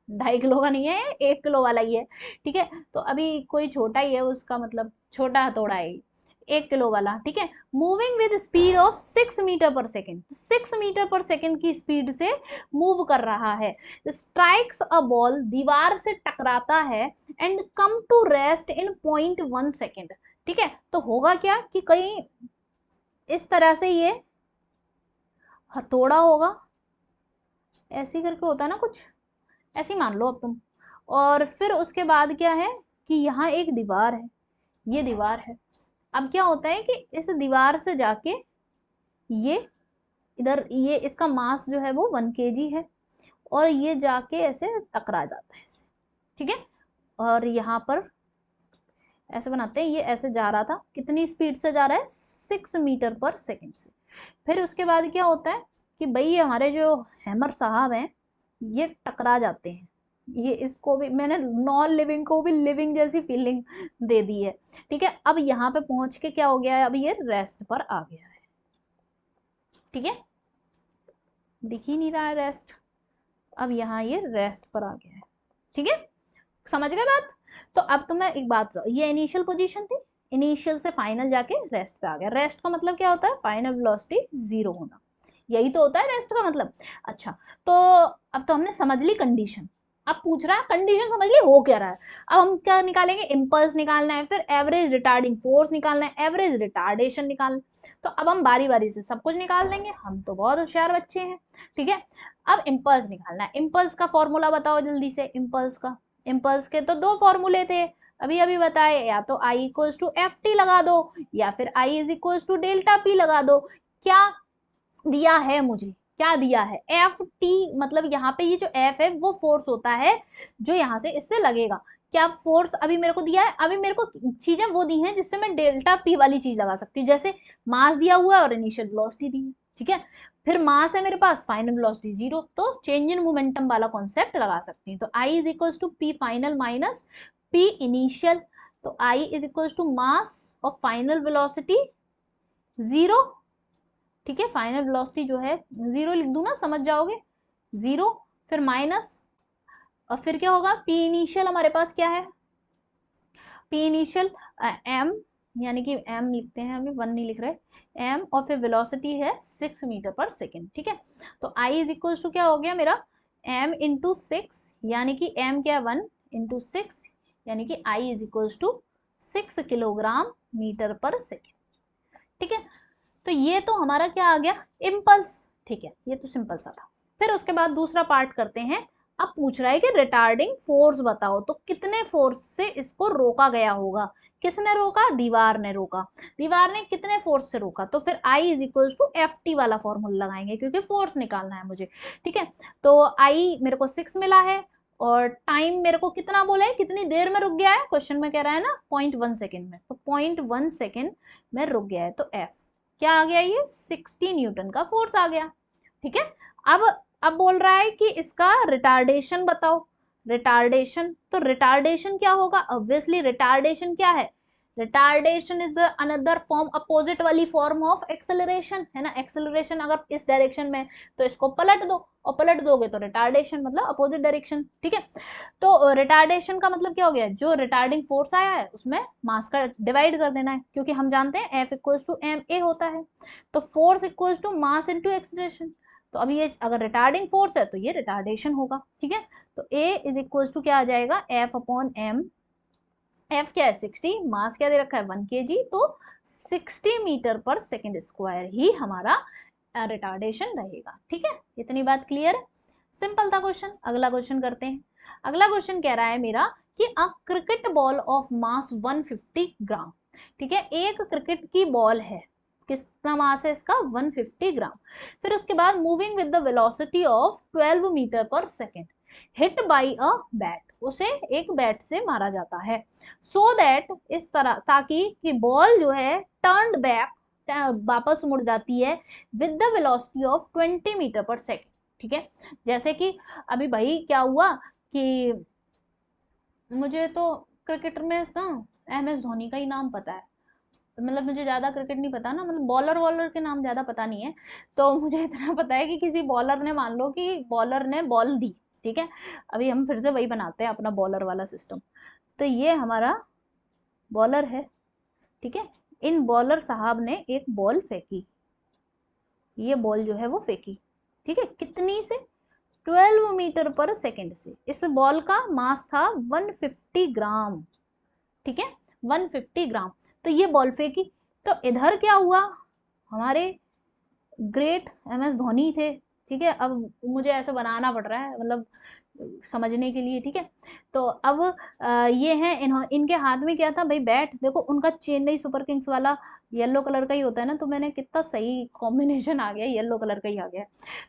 2.5 किलो का नहीं है, 1 किलो वाला ही है। ठीक है, तो अभी कोई छोटा ही है, उसका मतलब छोटा हथौड़ा है, 1 किलो वाला। ठीक है, moving with speed of 6 metre पर सेकेंड, 6 मीटर पर सेकेंड की स्पीड से मूव कर रहा है, स्ट्राइक्स अ बॉल, दीवार से टकराता है, and come to rest in 0.1 second. ठीक है, तो होगा क्या कि कहीं इस तरह से ये हथौड़ा होगा, ऐसे करके होता है ना कुछ, ऐसे ही मान लो अब तुम। और फिर उसके बाद क्या है कि यहाँ एक दीवार है, ये दीवार है। अब क्या होता है कि इस दीवार से जाके ये इधर, ये इसका मास जो है वो 1 kg है, और ये जाके ऐसे टकरा जाता है ऐसे। ठीक है, और यहाँ पर ऐसे बनाते हैं, ये ऐसे जा रहा था, कितनी स्पीड से जा रहा है, 6 मीटर पर सेकेंड से। फिर उसके बाद क्या होता है कि भाई हमारे जो हैमर साहब हैं ये टकरा जाते हैं, ये इसको भी मैंने नॉन लिविंग को भी लिविंग जैसी फीलिंग दे दी है। ठीक है, अब यहाँ पे पहुंच के क्या हो गया है, अब ये रेस्ट पर आ गया है। ठीक है, दिख ही नहीं रहा है रेस्ट, अब यहाँ ये रेस्ट पर आ गया है। ठीक है, समझ गए बात? तो अब तो मैं एक बात, ये इनिशियल पोजीशन थी, इनिशियल से फाइनल जाके रेस्ट पे आ गया। रेस्ट का मतलब क्या होता है, फाइनल वेलोसिटी 0 होना, यही तो होता है रेस्ट का मतलब। अच्छा, तो अब तो हमने समझ ली कंडीशन, अब पूछ रहा है कंडीशन समझ ली हो क्या रहा है। अब हम क्या निकालेंगे, इम्पल्स निकालना है, फिर एवरेज रिटार्डिंग फोर्स निकालना है, एवरेज रिटार्डेशन निकालना। तो अब हम बारी बारी से सब कुछ निकाल देंगे, हम तो बहुत होशियार बच्चे हैं। ठीक है, अब इम्पल्स निकालना है, इम्पल्स का फॉर्मूला बताओ जल्दी से, इम्पल्स का। इम्पल्स के तो 2 फॉर्मूले थे, अभी अभी बताए, या तो I equals to F T लगा दो, या फिर I is equals to delta P लगा दो। क्या दिया है मुझे, क्या दिया है, एफ टी, मतलब यहाँ पे ये जो एफ है वो फोर्स होता है जो यहाँ से इससे लगेगा। क्या फोर्स अभी मेरे को दिया है, अभी मेरे को चीजें वो दी हैं जिससे मैं डेल्टा पी वाली चीज लगा सकती हूँ, जैसे मास दिया हुआ है और इनिशियल वेलोसिटी दी है। ठीक है, फिर मास है मेरे पास, फाइनल वेलोसिटी 0, तो चेंज इन मोमेंटम वाला कॉन्सेप्ट लगा सकती हूँ। तो I is equal to P final minus P initial, तो I is equal to mass और फाइनल वेलोसिटी 0। ठीक है, फाइनल वेलोसिटी जो है 0 लिख दूं ना, समझ जाओगे, 0, फिर माइनस, और फिर क्या होगा, पी इनिशियल हमारे पास क्या है, पी इनिशियल m, यानी कि m लिखते हैं, अभी 1 नहीं लिख रहे, m, और फिर वेलोसिटी है 6 मीटर पर सेकेंड। ठीक है, तो I इज इक्वल टू क्या हो गया मेरा, m इंटू 6, यानी कि m क्या, 1 इंटू 6, यानी कि I is equal to 6 kilogram metre पर सेकेंड। ठीक है, तो ये तो हमारा क्या आ गया, इम्पल्स। ठीक है, ये तो सिंपल सा था। फिर उसके बाद दूसरा पार्ट करते हैं। अब पूछ रहा है कि रिटार्डिंग फोर्स बताओ, तो कितने फोर्स से इसको रोका गया होगा, किसने रोका, दीवार ने रोका, दीवार ने कितने फोर्स से रोका, तो फिर I is equal to F T वाला फॉर्मूला लगाएंगे क्योंकि फोर्स निकालना है मुझे। ठीक है, तो I मेरे को 6 मिला है, और टाइम मेरे को कितना बोला है, कितनी देर में रुक गया है, क्वेश्चन में कह रहा है ना 0.1 सेकेंड में, तो 0.1 सेकेंड में रुक गया है, तो F क्या आ गया, ये 60 न्यूटन का फोर्स आ गया। ठीक है, अब बोल रहा है कि इसका रिटार्डेशन बताओ, रिटार्डेशन, तो रिटार्डेशन क्या होगा, ऑब्वियसली रिटार्डेशन क्या है, retardation is the another form, opposite वाली फॉर्म ऑफ एक्सेलरेशन, है ना। एक्सेलरेशन अगर इस डायरेक्शन में तो इसको पलट दो, और पलट दोगे तो रिटार्डेशन मतलब अपोजिट डायरेक्शन, ठीक है। तो रिटार्डेशन का मतलब क्या हो गया, जो रिटार्डिंग फोर्स आया है उसमें मास का डिवाइड कर देना है, क्योंकि हम जानते हैं F equals to M A होता है, तो force equals to mass into acceleration. तो अब ये अगर रिटार्डिंग फोर्स है तो ये रिटार्डेशन होगा, ठीक है। तो A इज इक्वल्स टू क्या आ जाएगा, F अपॉन एम। एफ क्या है 60, मास क्या दे रखा है 1 kg, तो 60 मीटर पर सेकेंड स्क्वायर ही हमारा रिटार्डेशन रहेगा, ठीक है। इतनी बात क्लियर है, सिंपल था क्वेश्चन। अगला क्वेश्चन करते हैं। अगला क्वेश्चन कह रहा है मेरा कि अ क्रिकेट बॉल ऑफ मास 150 ग्राम, ठीक है। एक क्रिकेट की बॉल है, कितना मास है इसका 150 ग्राम। फिर उसके बाद moving with the velocity of 12 meter पर second, hit by a bat, उसे एक बैट से मारा जाता है, सो दैट इस तरह, ताकि कि बॉल जो है टर्न्ड बैक, वापस मुड़ जाती है with the velocity of 20 metre पर सेकेंड, ठीक है। जैसे कि अभी भाई क्या हुआ कि मुझे तो क्रिकेटर में ना MS धोनी का ही नाम पता है, मतलब मुझे ज्यादा क्रिकेट नहीं पता ना, मतलब बॉलर वॉलर के नाम ज्यादा पता नहीं है। तो मुझे इतना पता है कि किसी बॉलर ने, मान लो कि बॉलर ने बॉल दी, ठीक है। अभी हम फिर से वही बनाते हैं अपना बॉलर वाला सिस्टम। तो ये हमारा बॉलर है, ठीक है। इन बॉलर साहब ने एक बॉल फेंकी, ये बॉल जो है वो फेंकी, ठीक है। कितनी से, 12 मीटर पर सेकेंड से। इस बॉल का मास था 150 ग्राम, ठीक है, 150 ग्राम। तो ये बॉल फेंकी, तो इधर क्या हुआ, हमारे ग्रेट MS धोनी थे, ठीक है। अब मुझे ऐसे बनाना पड़ रहा है, मतलब समझने के लिए, ठीक है। तो अब ये हैं, इनके हाथ में क्या था भाई, बैट। देखो उनका चेन्नई सुपर किंग्स वाला येलो कलर का ही होता है ना, तो मैंने कितना सही कॉम्बिनेशन आ गया, येलो कलर का ही आ गया।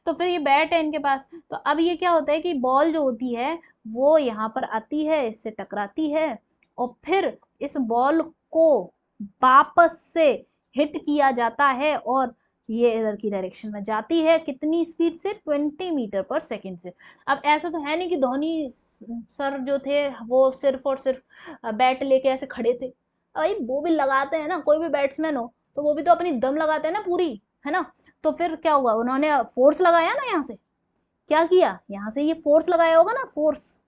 तो फिर ये बैट है इनके पास, तो अब ये क्या होता है कि बॉल जो होती है वो यहाँ पर आती है, इससे टकराती है, और फिर इस बॉल को वापस से हिट किया जाता है, और ये इधर की डायरेक्शन में जाती है, कितनी स्पीड से, 20 मीटर पर सेकेंड से। अब ऐसा तो है नहीं कि धोनी सर जो थे वो सिर्फ और सिर्फ बैट लेके ऐसे खड़े थे, भाई वो भी लगाते हैं ना, कोई भी बैट्समैन हो तो वो भी तो अपनी दम लगाते हैं ना पूरी, है ना। तो फिर क्या हुआ, उन्होंने फोर्स लगाया ना, यहाँ से क्या किया, यहाँ से ये फोर्स लगाया होगा ना, फोर्स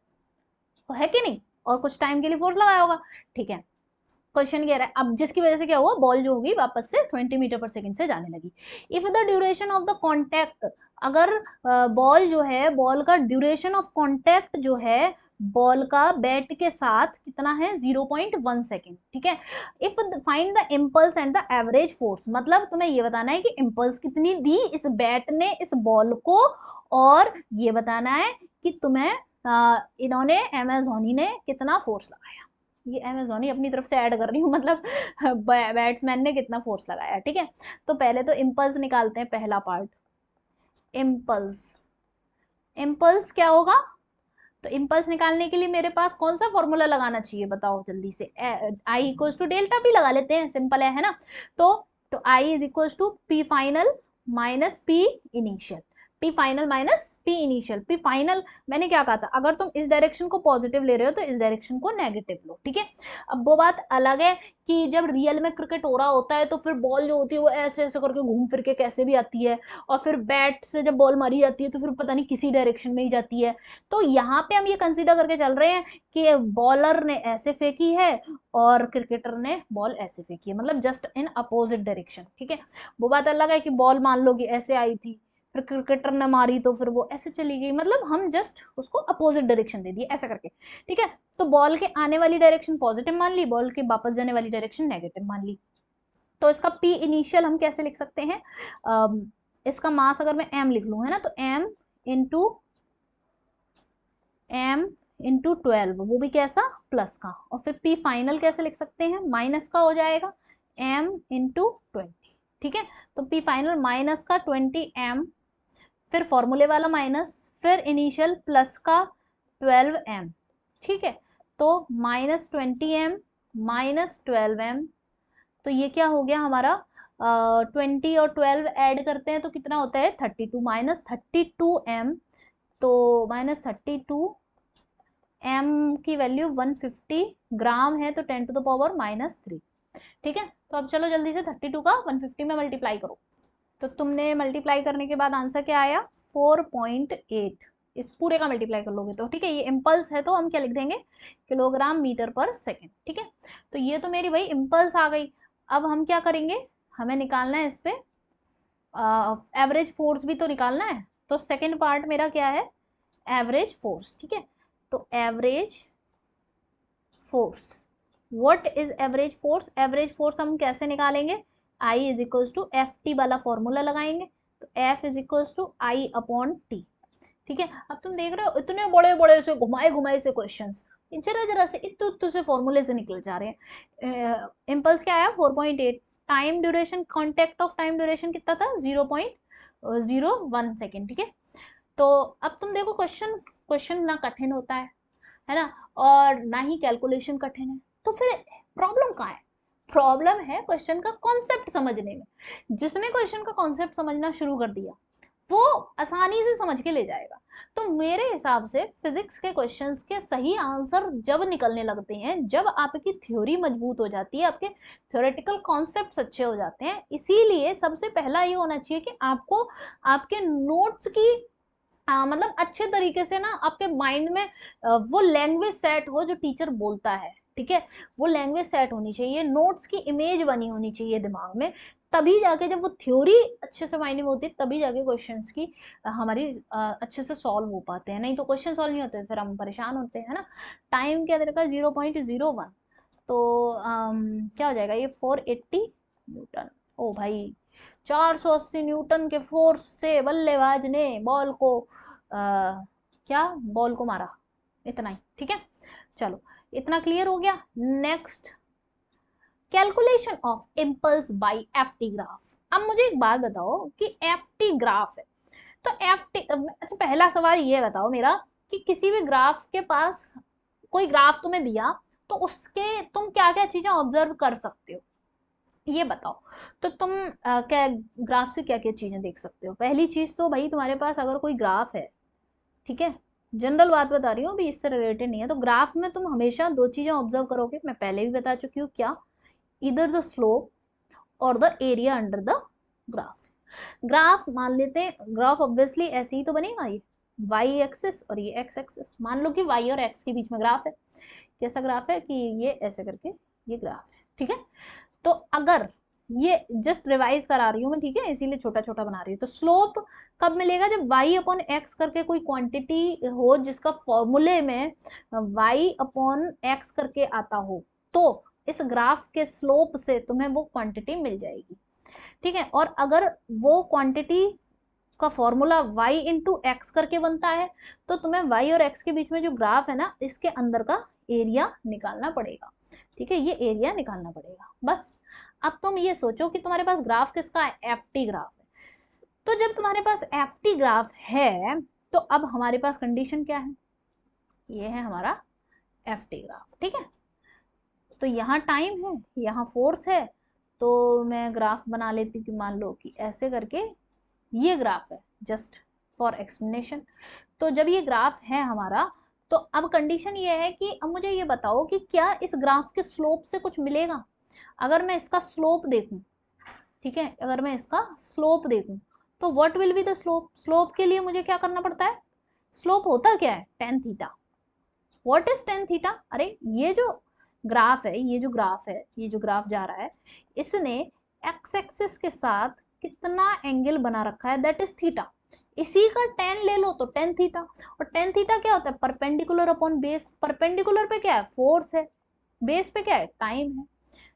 है कि नहीं, और कुछ टाइम के लिए फोर्स लगाया होगा, ठीक है। क्वेश्चन कह रहा है अब जिसकी वजह से क्या हुआ, बॉल जो होगी वापस से 20 मीटर पर सेकंड से जाने लगी। If the duration of the contact, अगर बॉल जो है, बॉल का ड्यूरेशन ऑफ कॉन्टैक्ट जो है बॉल का बैट के साथ कितना है 0.1 सेकेंड, ठीक है। If find the impulse and the average force, मतलब तुम्हें ये बताना है कि इम्पल्स कितनी दी इस बैट ने इस बॉल को, और ये बताना है कि तुम्हें इन्होंने MS धोनी ने कितना फोर्स लगाया। ये MS धोनी अपनी तरफ से ऐड कर रही हूँ, मतलब बैट्समैन ने कितना फोर्स लगाया, ठीक है। तो पहले तो इम्पल्स निकालते हैं, पहला पार्ट इम्पल्स। इम्पल्स क्या होगा, तो इम्पल्स निकालने के लिए मेरे पास कौन सा फॉर्मूला लगाना चाहिए, बताओ जल्दी से। I equals to delta P लगा लेते हैं, सिंपल है ना। तो I is equals to P final minus P initial, p final minus P initial. P final मैंने क्या कहा था, अगर तुम इस डायरेक्शन को पॉजिटिव ले रहे हो तो इस डायरेक्शन को नेगेटिव लो, ठीक है। अब वो बात अलग है कि जब रियल में क्रिकेट हो रहा होता है तो फिर बॉल जो होती है वो ऐसे ऐसे करके घूम फिर के कैसे भी आती है, और फिर बैट से जब बॉल मारी जाती है तो फिर पता नहीं किसी डायरेक्शन में ही जाती है। तो यहाँ पे हम ये कंसीडर करके चल रहे हैं कि बॉलर ने ऐसे फेंकी है और क्रिकेटर ने बॉल ऐसे फेंकी है, मतलब जस्ट इन अपोजिट डायरेक्शन, ठीक है। वो बात अलग है कि बॉल मान लो कि ऐसे आई थी, फिर क्रिकेटर ने मारी तो फिर वो ऐसे चली गई, मतलब हम जस्ट उसको अपोजिट डायरेक्शन दे दिए ऐसा करके, ठीक है। तो बॉल के आने वाली डायरेक्शन पॉजिटिव मान ली, बॉल के वापस जाने वाली डायरेक्शन नेगेटिव मान ली। तो इसका पी इनिशियल हम कैसे लिख सकते हैं, इसका मास अगर मैं m लिख लूँ, है ना, तो m इंटू 12, वो भी कैसा, प्लस का, और फिर p फाइनल कैसे लिख सकते हैं, माइनस का हो जाएगा m इंटू 20, ठीक है। तो p फाइनल माइनस का 20m, फिर फॉर्मूले वाला माइनस, फिर इनिशियल प्लस का 12m, ठीक है। तो माइनस 20m माइनस 12m, तो ये क्या हो गया हमारा, 20 और 12 ऐड करते हैं तो कितना होता है 32, माइनस 32m, तो माइनस 32 m की वैल्यू 150 ग्राम है तो 10⁻⁻3। ठीक है, तो अब चलो जल्दी से 32 का 150 में मल्टीप्लाई करो। तो तुमने मल्टीप्लाई करने के बाद आंसर क्या आया 4.8। इस पूरे का मल्टीप्लाई कर लोगे तो ठीक है, ये इम्पल्स है तो हम क्या लिख देंगे किलोग्राम मीटर पर सेकेंड। ठीक है, तो ये तो मेरी भाई इम्पल्स आ गई। अब हम क्या करेंगे, हमें निकालना है इस पे एवरेज फोर्स भी तो निकालना है। तो सेकेंड पार्ट मेरा क्या है एवरेज फोर्स। ठीक है, तो average force, what is average force, average force हम कैसे निकालेंगे, I is equals to F T वाला फॉर्मूला लगाएंगे। तो F is equals to I upon T. ठीक है, अब तुम देख रहे हो इतने बड़े बड़े से घुमाए घुमाए से क्वेश्चंस जरा जरा से इतु इतु से फॉर्मूले से निकल जा रहे हैं। इम्पल्स क्या आया 4.8, time duration, contact of time duration कितना था 0.01 सेकेंड। ठीक है, तो अब तुम देखो क्वेश्चन ना कठिन होता है ना, और ना ही कैलकुलेशन कठिन है, तो फिर प्रॉब्लम कहाँ है, प्रॉब्लम है क्वेश्चन का कॉन्सेप्ट समझने में। जिसने क्वेश्चन का कॉन्सेप्ट समझना शुरू कर दिया वो आसानी से समझ के ले जाएगा। तो मेरे हिसाब से फिजिक्स के क्वेश्चंस के सही आंसर जब निकलने लगते हैं जब आपकी थ्योरी मजबूत हो जाती है, आपके थ्योरेटिकल कॉन्सेप्ट्स अच्छे हो जाते हैं। इसीलिए सबसे पहला ये होना चाहिए कि आपको आपके नोट्स की मतलब अच्छे तरीके से ना आपके माइंड में वो लैंग्वेज सेट हो जो टीचर बोलता है। ठीक है, वो लैंग्वेज सेट होनी चाहिए, नोट्स की इमेज बनी होनी चाहिए दिमाग में, तभी जाके जब वो थ्योरी अच्छे से माइंड में होती है तभी जाके क्वेश्चंस की हमारी अच्छे से सॉल्व हो पाते हैं। नहीं तो क्वेश्चन सॉल्व नहीं होते फिर हम परेशान होते हैं ना। टाइम क्या दे रखा है 0.01, तो क्या हो जाएगा ये 480 न्यूटन। ओ भाई 480 न्यूटन के फोर्स से बल्लेबाज ने बॉल को क्या बॉल को मारा, इतना ही। ठीक है, चलो इतना क्लियर हो गया। Next calculation of impulse by F T graph. अब मुझे एक बात बताओ कि एफटी ग्राफ है तो एफटी, अच्छा पहला सवाल ये बताओ मेरा कि किसी भी ग्राफ के पास कोई ग्राफ तुम्हें दिया तो उसके तुम क्या क्या चीजें ऑब्जर्व कर सकते हो ये बताओ। तो तुम क्या ग्राफ से क्या क्या चीजें देख सकते हो। पहली चीज तो भाई तुम्हारे पास अगर कोई ग्राफ है, ठीक है, जनरल बात बता रही हूँ अभी इससे रिलेटेड नहीं है, तो ग्राफ में तुम हमेशा दो चीजें ऑब्जर्व करोगे, मैं पहले भी बता चुकी हूँ क्या, इधर द स्लोप और the area under the graph. Graph मान लेते हैं, ग्राफ ऑब्वियसली ऐसे ही तो बनेगा, ये वाई एक्सिस और ये एक्स एक्सिस। मान लो कि वाई और एक्स के बीच में ग्राफ है, कैसा ग्राफ है कि ये ऐसे करके ये ग्राफ है। ठीक है, तो अगर ये जस्ट रिवाइज करा रही हूँ मैं, ठीक है, इसीलिए छोटा छोटा बना रही हूँ। तो स्लोप कब मिलेगा जब y अपॉन एक्स करके कोई क्वांटिटी हो जिसका फॉर्मूले में y अपॉन एक्स करके आता हो, तो इस ग्राफ के स्लोप से तुम्हें वो क्वांटिटी मिल जाएगी। ठीक है, और अगर वो क्वांटिटी का फॉर्मूला y इंटू एक्स करके बनता है तो तुम्हें y और x के बीच में जो ग्राफ है ना इसके अंदर का एरिया निकालना पड़ेगा। ठीक है, ये एरिया निकालना पड़ेगा बस। अब तुम ये सोचो कि तुम्हारे पास ग्राफ किसका है, एफटी ग्राफ है। तो जब तुम्हारे पास एफटी ग्राफ है तो अब हमारे पास कंडीशन क्या है, ये है हमारा एफटी ग्राफ। ठीक है, तो यहाँ टाइम है यहाँ फोर्स है, तो मैं ग्राफ बना लेती हूँ कि मान लो कि ऐसे करके ये ग्राफ है, जस्ट फॉर एक्सप्लेनेशन। तो जब ये ग्राफ है हमारा तो अब कंडीशन ये है कि अब मुझे ये बताओ कि क्या इस ग्राफ के स्लोप से कुछ मिलेगा। अगर मैं इसका स्लोप देखूं, ठीक है, अगर मैं इसका स्लोप देखूं तो what will be the slope, slope के लिए मुझे क्या करना पड़ता है, स्लोप होता क्या है tan theta. What is tan theta, अरे ये जो ग्राफ है, ये जो ग्राफ है, ये जो ग्राफ जा रहा है इसने एक्स एक्सिस के साथ कितना एंगल बना रखा है, दैट इज थीटा। इसी का टेन ले लो तो टेन थीटा, और टेन थीटा क्या होता है परपेंडिकुलर अपॉन बेस। परपेंडिकुलर पे क्या है फोर्स है, बेस पे क्या है टाइम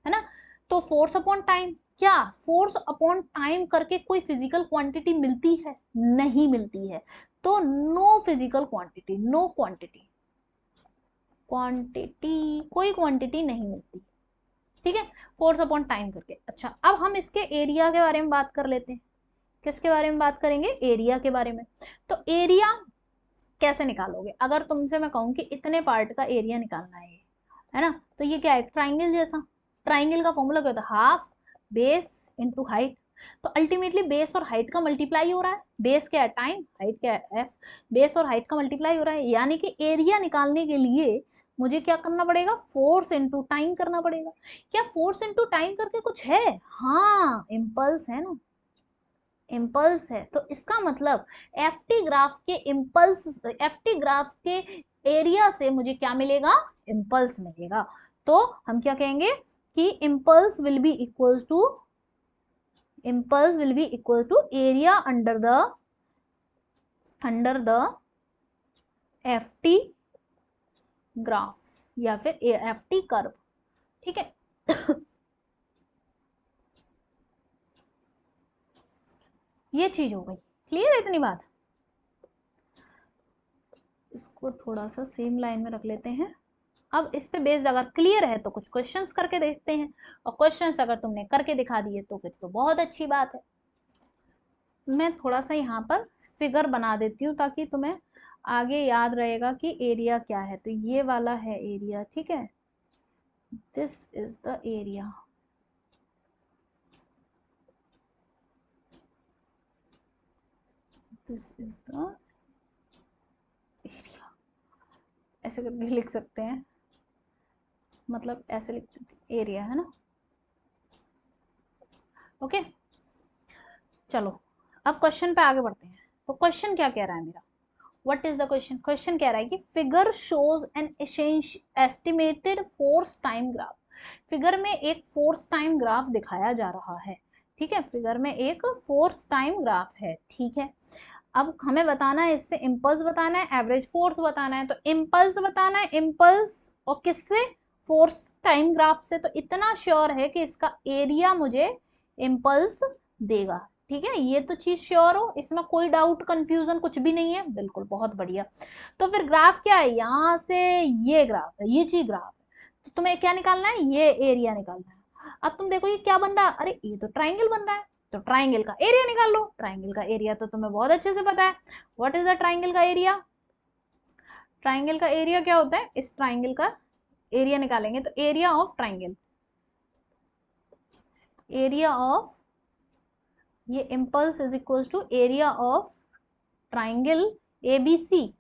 है ना। तो फोर्स अपॉन टाइम, क्या फोर्स अपॉन टाइम करके कोई फिजिकल क्वांटिटी मिलती है, नहीं मिलती है। तो no physical quantity, no quantity, quantity कोई क्वांटिटी नहीं मिलती। ठीक है, फोर्स अपॉन टाइम करके। अच्छा अब हम इसके एरिया के बारे में बात कर लेते हैं। किसके बारे में बात करेंगे, एरिया के बारे में। तो एरिया कैसे निकालोगे, अगर तुमसे मैं कहूँ कि इतने पार्ट का एरिया निकालना है ना, तो ये क्या है ट्राइंगल जैसा। ट्राइंगल का फॉर्मूला क्या होता है हाफ बेस इंटू हाइट। तो अल्टीमेटली बेस और हाइट का मल्टीप्लाई हो रहा है, बेस क्या है टाइम, हाइट क्या है एफ, बेस और हाइट का मल्टीप्लाई हो रहा है, यानी कि एरिया निकालने के लिए मुझे क्या करना पड़ेगा, फोर्स इनटू टाइम करना पड़ेगा। क्या फोर्स इनटू टाइम करके कुछ है, हाँ इम्पल्स है ना, इम्पल्स है। तो इसका मतलब एफटी ग्राफ के इम्पल्स, एफटी ग्राफ के एरिया से मुझे क्या मिलेगा, इम्पल्स मिलेगा। तो हम क्या कहेंगे कि impulse will be equal to, impulse will be equal to area under the ft graph या फिर ft कर्व, ठीक है। ये चीज हो गई, क्लियर है इतनी बात। इसको थोड़ा सा सेम लाइन में रख लेते हैं। अब इस पे बेस्ड अगर क्लियर है तो कुछ क्वेश्चंस करके देखते हैं, और क्वेश्चंस अगर तुमने करके दिखा दिए तो फिर तो बहुत अच्छी बात है। मैं थोड़ा सा यहाँ पर फिगर बना देती हूँ ताकि तुम्हें आगे याद रहेगा कि एरिया क्या है। तो ये वाला है एरिया, ठीक है, this is the area, this is the area, ऐसे करके लिख सकते हैं, मतलब ऐसे लिखते थे एरिया, है ना, ओके। चलो अब क्वेश्चन पे आगे बढ़ते हैं। तो क्वेश्चन क्या कह रहा है मेरा, what is the question, question कह रहा है कि figure shows an estimated force time graph, figure में एक फोर्स टाइम ग्राफ दिखाया जा रहा है, ठीक है, फिगर में एक फोर्स टाइम ग्राफ है, ठीक है। अब हमें बताना है, इससे इम्पल्स बताना है, एवरेज फोर्स बताना है। तो इम्पल्स बताना है, इम्पल्स और किससे, फोर्स टाइम ग्राफ से। तो इतना श्योर है कि इसका एरिया मुझे इम्पल्स देगा, ठीक है, ये तो चीज श्योर हो, इसमें कोई डाउट कंफ्यूजन कुछ भी नहीं है, बिल्कुल बहुत बढ़िया। तो फिर ग्राफ क्या है, यहां से ये ग्राफ है, ये चीज ग्राफ है, तो तुम्हें क्या निकालना है, ये एरिया निकालना है। अब तुम देखो ये क्या बन रहा है, अरे ये तो ट्राइंगल बन रहा है, तो ट्राइंगल का एरिया निकाल लो। ट्राइंगल का एरिया तो तुम्हें बहुत अच्छे से पता है, व्हाट इज द ट्राइंगल का एरिया, ट्राइंगल का एरिया क्या होता है, इस ट्राइंगल का एरिया निकालेंगे तो area of triangle, area of ये impulse is equal to area of triangle ABC,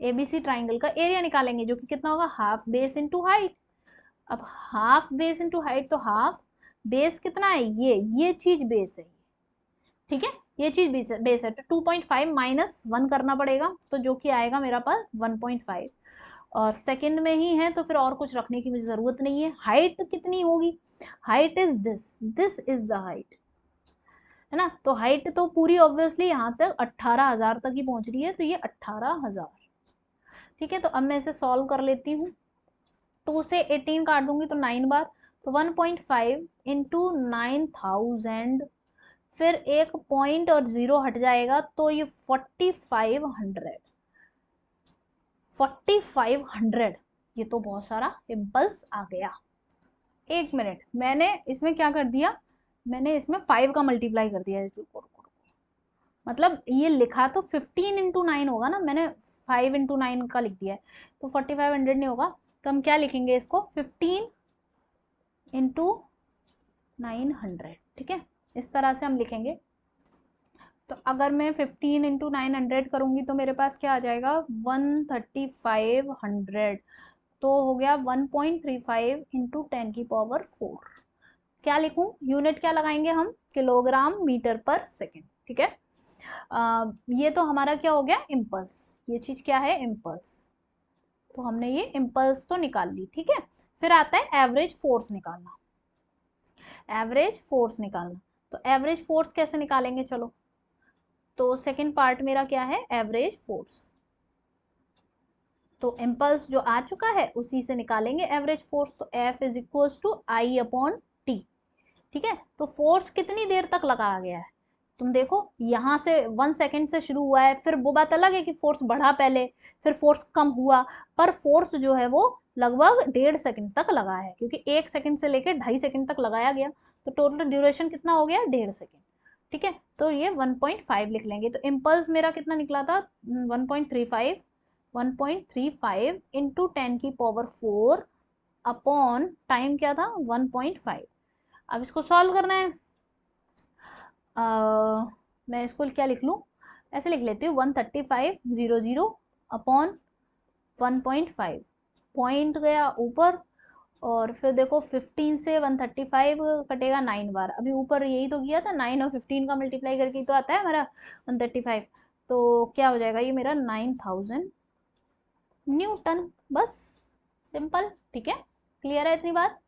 ABC triangle का एरिया निकालेंगे जो कि कितना होगा, हाफ बेस इनटू हाइट। अब हाफ बेस इनटू हाइट, तो हाफ बेस कितना है, ये चीज बेस है, ठीक है, ये चीज बेस है। तो 2.5 माइनस 1 करना पड़ेगा, तो जो कि आएगा मेरा पास 1.5, और सेकंड में ही है तो फिर और कुछ रखने की मुझे जरूरत नहीं है। हाइट कितनी होगी, height is this is the height, है ना। तो हाइट तो पूरी ऑब्वियसली यहाँ तक 18,000 तक ही पहुंच रही है, तो ये 18,000, ठीक है। तो अब मैं इसे सॉल्व कर लेती हूँ, 2 से 18 काट दूंगी तो 9 बार, तो 1.5 इंटू 9,000, फिर एक पॉइंट और जीरो हट जाएगा तो ये 4500, 4500, ये तो बहुत सारा इम्पल्स आ गया। एक मिनट, मैंने इसमें क्या कर दिया, मैंने इसमें 5 का मल्टीप्लाई कर दिया, मतलब ये लिखा तो 15 इंटू 9 होगा ना, मैंने 5 इंटू 9 का लिख दिया है, तो 4500 नहीं होगा। तो हम क्या लिखेंगे इसको, 15 इंटू 900, ठीक है, इस तरह से हम लिखेंगे। तो अगर मैं 15 इंटू 900 करूंगी तो मेरे पास क्या आ जाएगा, 13500, तो हो गया 1.35 इंटू 10 की पावर 4। क्या लिखूं, यूनिट क्या लगाएंगे हम, किलोग्राम मीटर पर सेकेंड, ठीक है। ये तो हमारा क्या हो गया, इम्पल्स, ये चीज क्या है, इम्पल्स, तो हमने ये इम्पल्स तो निकाल ली, ठीक है। फिर आता है एवरेज फोर्स निकालना, एवरेज फोर्स निकालना। तो एवरेज फोर्स कैसे निकालेंगे, चलो, तो सेकंड पार्ट मेरा क्या है, एवरेज फोर्स, तो इम्पल्स जो आ चुका है उसी से निकालेंगे एवरेज फोर्स। तो F is equal to I upon T, ठीक है। तो फोर्स कितनी देर तक लगाया गया है, तुम देखो यहाँ से 1 सेकेंड से शुरू हुआ है, फिर वो बात अलग है कि फोर्स बढ़ा पहले, फिर फोर्स कम हुआ, पर फोर्स जो है वो लगभग 1.5 सेकेंड तक लगा है, क्योंकि 1 सेकेंड से लेकर 2.5 सेकेंड तक लगाया गया, तो टोटल ड्यूरेशन कितना हो गया, 1.5 सेकेंड, ठीक है। तो ये 1.5 लिख लेंगे। तो इम्पल्स मेरा कितना निकला था, 1.35, 1.35 इंटू 10 की पावर 4 अपॉन टाइम क्या था, 1.5। अब इसको सॉल्व करना है, मैं इसको क्या लिख लूँ, ऐसे लिख लेती हूँ 135 अपॉन 1.5, पॉइंट गया ऊपर, और फिर देखो 15 से 135 कटेगा 9 बार, अभी ऊपर यही तो किया था, 9 और 15 का मल्टीप्लाई करके तो आता है हमारा 135, तो क्या हो जाएगा ये मेरा 9000 न्यूटन, बस सिंपल। ठीक है, क्लियर है इतनी बात।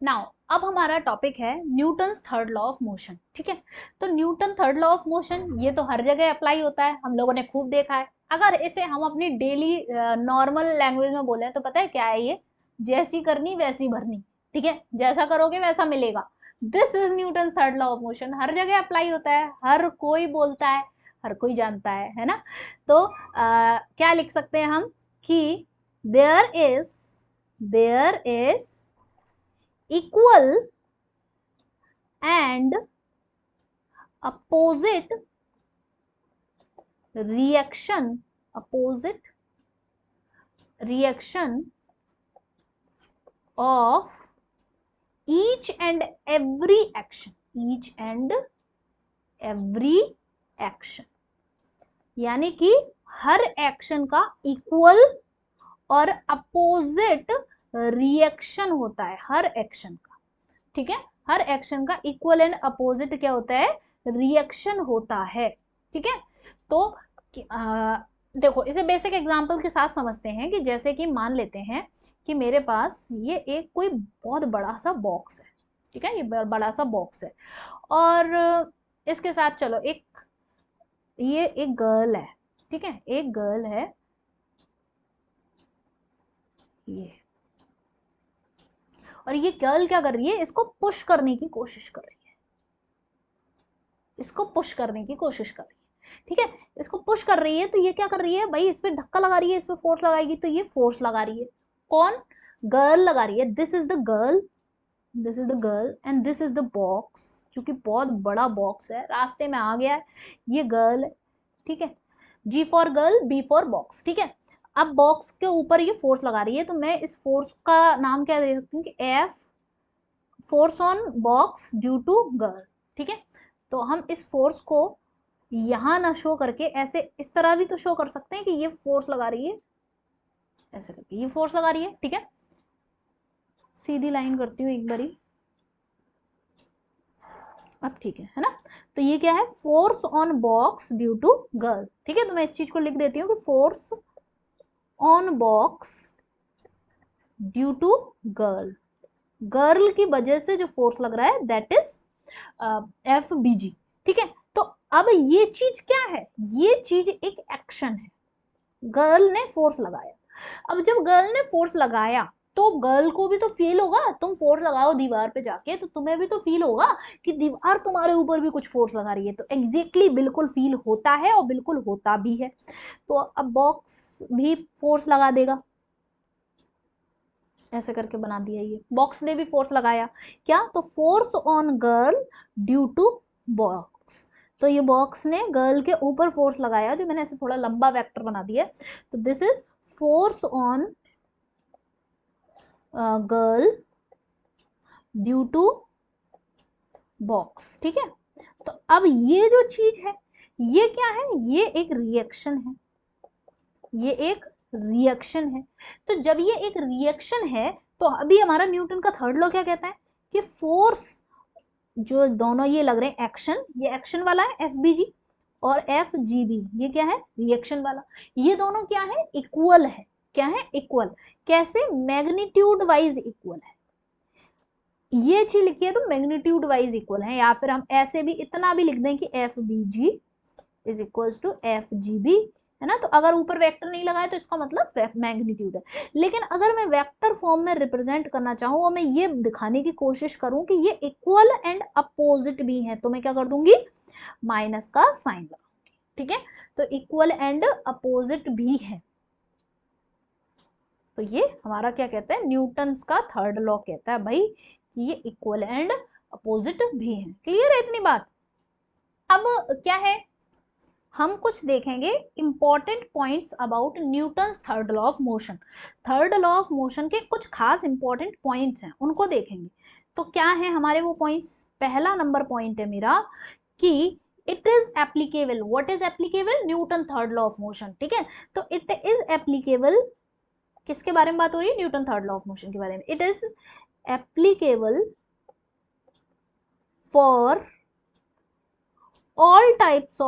नाउ अब हमारा टॉपिक है Newton's third law of motion. ठीक है, तो Newton third law of motion ये तो हर जगह अप्लाई होता है, हम लोगों ने खूब देखा है। अगर इसे हम अपनी डेली नॉर्मल लैंग्वेज में बोले तो पता है क्या है ये, जैसी करनी वैसी भरनी। ठीक है, जैसा करोगे वैसा मिलेगा, this is Newton third law of motion, हर जगह अप्लाई होता है, हर कोई बोलता है, हर कोई जानता है ना। तो क्या लिख सकते हैं हम कि there is equal and opposite reaction of each and every action, यानी कि हर एक्शन का इक्वल और अपोजिट रिएक्शन होता है हर एक्शन का। ठीक है, हर एक्शन का इक्वल एंड अपोजिट क्या होता है, रिएक्शन होता है। ठीक है, तो देखो इसे बेसिक एग्जांपल के साथ समझते हैं कि जैसे कि मान लेते हैं कि मेरे पास ये एक कोई बहुत बड़ा सा बॉक्स है। ठीक है, ये बड़ा सा बॉक्स है, और इसके साथ चलो ये एक गर्ल है। ठीक है, एक गर्ल है ये, और ये गर्ल क्या कर रही है, इसको पुश करने की कोशिश कर रही है, इसको पुश करने की कोशिश कर रही है। ठीक है, इसको पुश कर रही है, तो ये क्या कर रही है भाई, इस पे धक्का लगा रही है, इस पे फोर्स लगाएगी, तो ये फोर्स लगा रही है, कौन, गर्ल लगा रही है। This is the girl and this is the box, क्योंकि बहुत बड़ा बॉक्स है, रास्ते में आ गया है, ये गर्ल है। ठीक है, G for girl, B for box. ठीक है, अब बॉक्स के ऊपर ये फोर्स लगा रही है, तो मैं इस फोर्स का नाम क्या दे सकती हूँ कि F, force on box due to girl. ठीक है, तो हम इस फोर्स को यहां ना शो करके ऐसे इस तरह भी तो शो कर सकते हैं कि ये फोर्स लगा रही है, ऐसे करके ये फोर्स लगा रही है। ठीक है, सीधी लाइन करती हूँ एक बारी, अब ठीक है ना। तो ये क्या है, force on box due to girl. ठीक है, तो मैं इस चीज को लिख देती हूँ कि force on box due to girl, girl की वजह से जो फोर्स लग रहा है दैट इज FBG। ठीक है, तो अब ये चीज क्या है, ये चीज एक एक्शन है, गर्ल ने फोर्स लगाया। अब जब गर्ल ने फोर्स लगाया तो गर्ल को भी तो फील होगा, तुम फोर्स लगाओ दीवार पे जाके तो तुम्हें भी तो फील होगा कि दीवार तुम्हारे ऊपर भी कुछ फोर्स लगा रही है, तो एग्जैक्टली बिल्कुल फील होता है और बिल्कुल होता भी है। तो अब बॉक्स भी फोर्स लगा देगा, ऐसे करके बना दिया, ये बॉक्स ने भी फोर्स लगाया, क्या, तो force on girl due to box, तो ये बॉक्स ने गर्ल के ऊपर फोर्स लगाया, जो मैंने ऐसे थोड़ा लंबा वेक्टर बना दिया, तो this is force on girl due to box. ठीक है, तो अब ये जो चीज है ये क्या है, ये एक रिएक्शन है, ये एक रिएक्शन है। तो जब ये एक रिएक्शन है तो अभी हमारा न्यूटन का थर्ड लॉ क्या कहता है कि फोर्स, जो दोनों ये लग रहे हैं एक्शन, ये एक्शन वाला है FBG, और FGB ये क्या है, रिएक्शन वाला, ये दोनों क्या है, इक्वल है। क्या है, इक्वल, कैसे, मैग्नीट्यूड वाइज इक्वल है, ये चीज लिखिए तो मैग्नीट्यूड वाइज इक्वल है, या फिर हम ऐसे भी इतना भी लिख दें कि FBG is equal to FGB, है ना। तो अगर ऊपर वेक्टर नहीं लगाए तो इसका मतलब मैग्नीट्यूड है, लेकिन अगर मैं वेक्टर फॉर्म में रिप्रेजेंट करना चाहूँ और मैं ये दिखाने की कोशिश करूं कि ये इक्वल एंड अपोजिट भी है, तो मैं क्या कर दूंगी, माइनस का साइन लगाऊंगी। ठीक है, तो इक्वल एंड अपोजिट भी है, तो ये हमारा क्या कहता है, न्यूटन्स का थर्ड लॉ कहता है भाई कि ये इक्वल एंड अपोजिट भी है। क्लियर है इतनी बात। अब क्या है, हम कुछ देखेंगे important points about Newton's third law of motion. Third law of motion के कुछ खास इंपॉर्टेंट पॉइंट्स हैं, उनको देखेंगे। तो क्या है हमारे वो पॉइंट्स, पहला नंबर पॉइंट है मेरा कि it is applicable. What is applicable? Newton third law of motion. ठीक है, तो इट इज एप्लीकेबल. किसके बारे में बात हो रही है? Newton third law of motion के बारे में. It is applicable for all types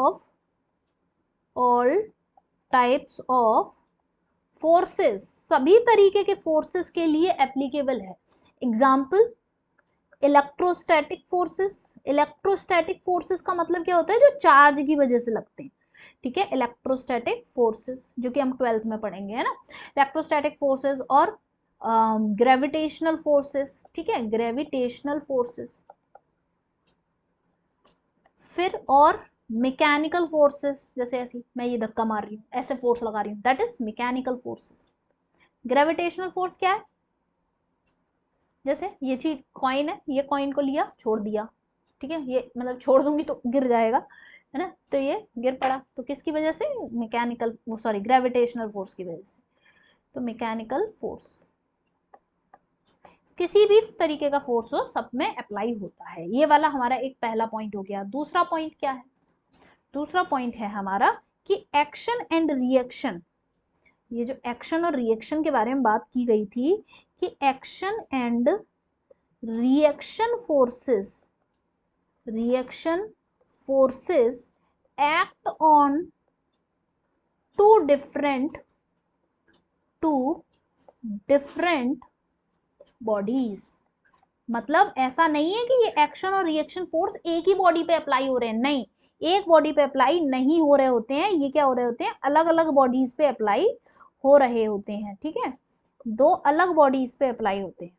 of forces. सभी तरीके के फोर्सेस के लिए एप्लीकेबल है. Example electrostatic forces. Electrostatic forces का मतलब क्या होता है? जो चार्ज की वजह से लगते हैं. ठीक है, इलेक्ट्रोस्टैटिक फोर्सेस जो कि हम 12th में पढ़ेंगे, है ना. इलेक्ट्रोस्टैटिक फोर्सेस और ग्रेविटेशनल फोर्सेस. ठीक है, ग्रेविटेशनल फोर्सेस. फिर और मैकेनिकल फोर्सेस, जैसे ऐसी मैं ये धक्का मार रही हूँ, ऐसे फोर्स लगा रही हूँ, that is mechanical forces. Gravitational force क्या है? जैसे ये चीज कॉइन है, ये कॉइन को लिया छोड़ दिया. ठीक है, ये मतलब छोड़ दूंगी तो गिर जाएगा, है ना. तो ये गिर पड़ा, तो किसकी वजह से? मैकेनिकल, वो सॉरी ग्रेविटेशनल फोर्स की वजह से. तो मैकेनिकल फोर्स किसी भी तरीके का फोर्स हो सब में अप्लाई होता है. ये वाला हमारा एक पहला पॉइंट हो गया. दूसरा पॉइंट क्या है? दूसरा पॉइंट है हमारा कि एक्शन एंड रिएक्शन. ये जो एक्शन और रिएक्शन के बारे में बात की गई थी कि action and reaction forces act on two different bodies. मतलब ऐसा नहीं है कि ये एक्शन और रिएक्शन फोर्स एक ही बॉडी पे अप्लाई हो रहे हैं. नहीं, एक बॉडी पे अप्लाई नहीं हो रहे होते हैं. ये क्या हो रहे होते हैं? अलग अलग बॉडीज पे अप्लाई हो रहे होते हैं. ठीक है, दो अलग बॉडीज पे अप्लाई होते हैं.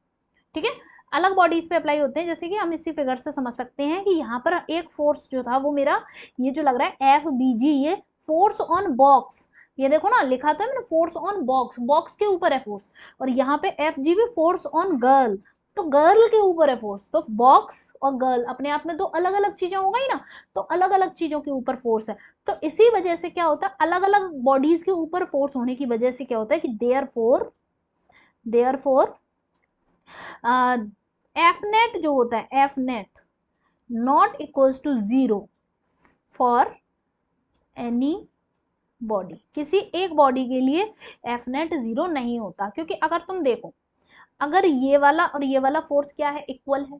ठीक है, अलग बॉडीज पे अप्लाई होते हैं. जैसे कि हम इसी फिगर से समझ सकते हैं कि यहाँ पर एक फोर्स जो था वो मेरा ये जो लग रहा है FBG, ये फोर्स ऑन बॉक्स. ये देखो ना, लिखा तो है मैंने फोर्स ऑन बॉक्स, बॉक्स के ऊपर है फोर्स. और यहाँ पे FG फोर्स ऑन गर्ल, तो गर्ल के ऊपर है फोर्स. तो बॉक्स और गर्ल अपने आप में दो अलग अलग चीजें हो गई ना, तो अलग अलग चीजों के ऊपर फोर्स है. तो इसी वजह से क्या होता है, अलग अलग बॉडीज के ऊपर फोर्स होने की वजह से क्या होता है कि देयरफॉर एफ नेट जो होता है, F net not equals to 0 for any body. किसी एक बॉडी के लिए एफ नेट 0 नहीं होता. क्योंकि अगर तुम देखो, अगर ये वाला और ये वाला फोर्स क्या है? इक्वल है,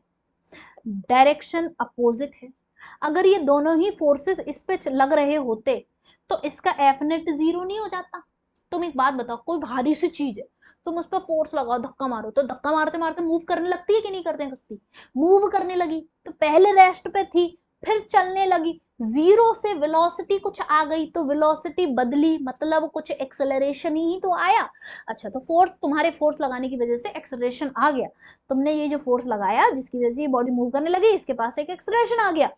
डायरेक्शन अपोजिट है. अगर ये दोनों ही फोर्सेस इस पे लग रहे होते तो इसका एफ नेट 0 नहीं हो जाता. तुम एक बात बताओ, कोई भारी सी चीज है, तुम उस पर फोर्स लगाओ, धक्का मारो, तो धक्का मारते मारते मूव करने लगती है कि नहीं करते सकती? मूव करने लगी, तो पहले रेस्ट पे थी, फिर चलने लगी. 0 से वेलोसिटी कुछ आ गई तो वेलोसिटी बदली, मतलब कुछ एक्सेलरेशन ही तो आया. अच्छा, तो फोर्स, तुम्हारे फोर्स लगाने की वजह से एक्सेलरेशन आ गया. तुमने ये जो फोर्स लगाया जिसकी वजह से ये बॉडी मूव करने लगी, इसके पास एक एक्सेलरेशन आ गया.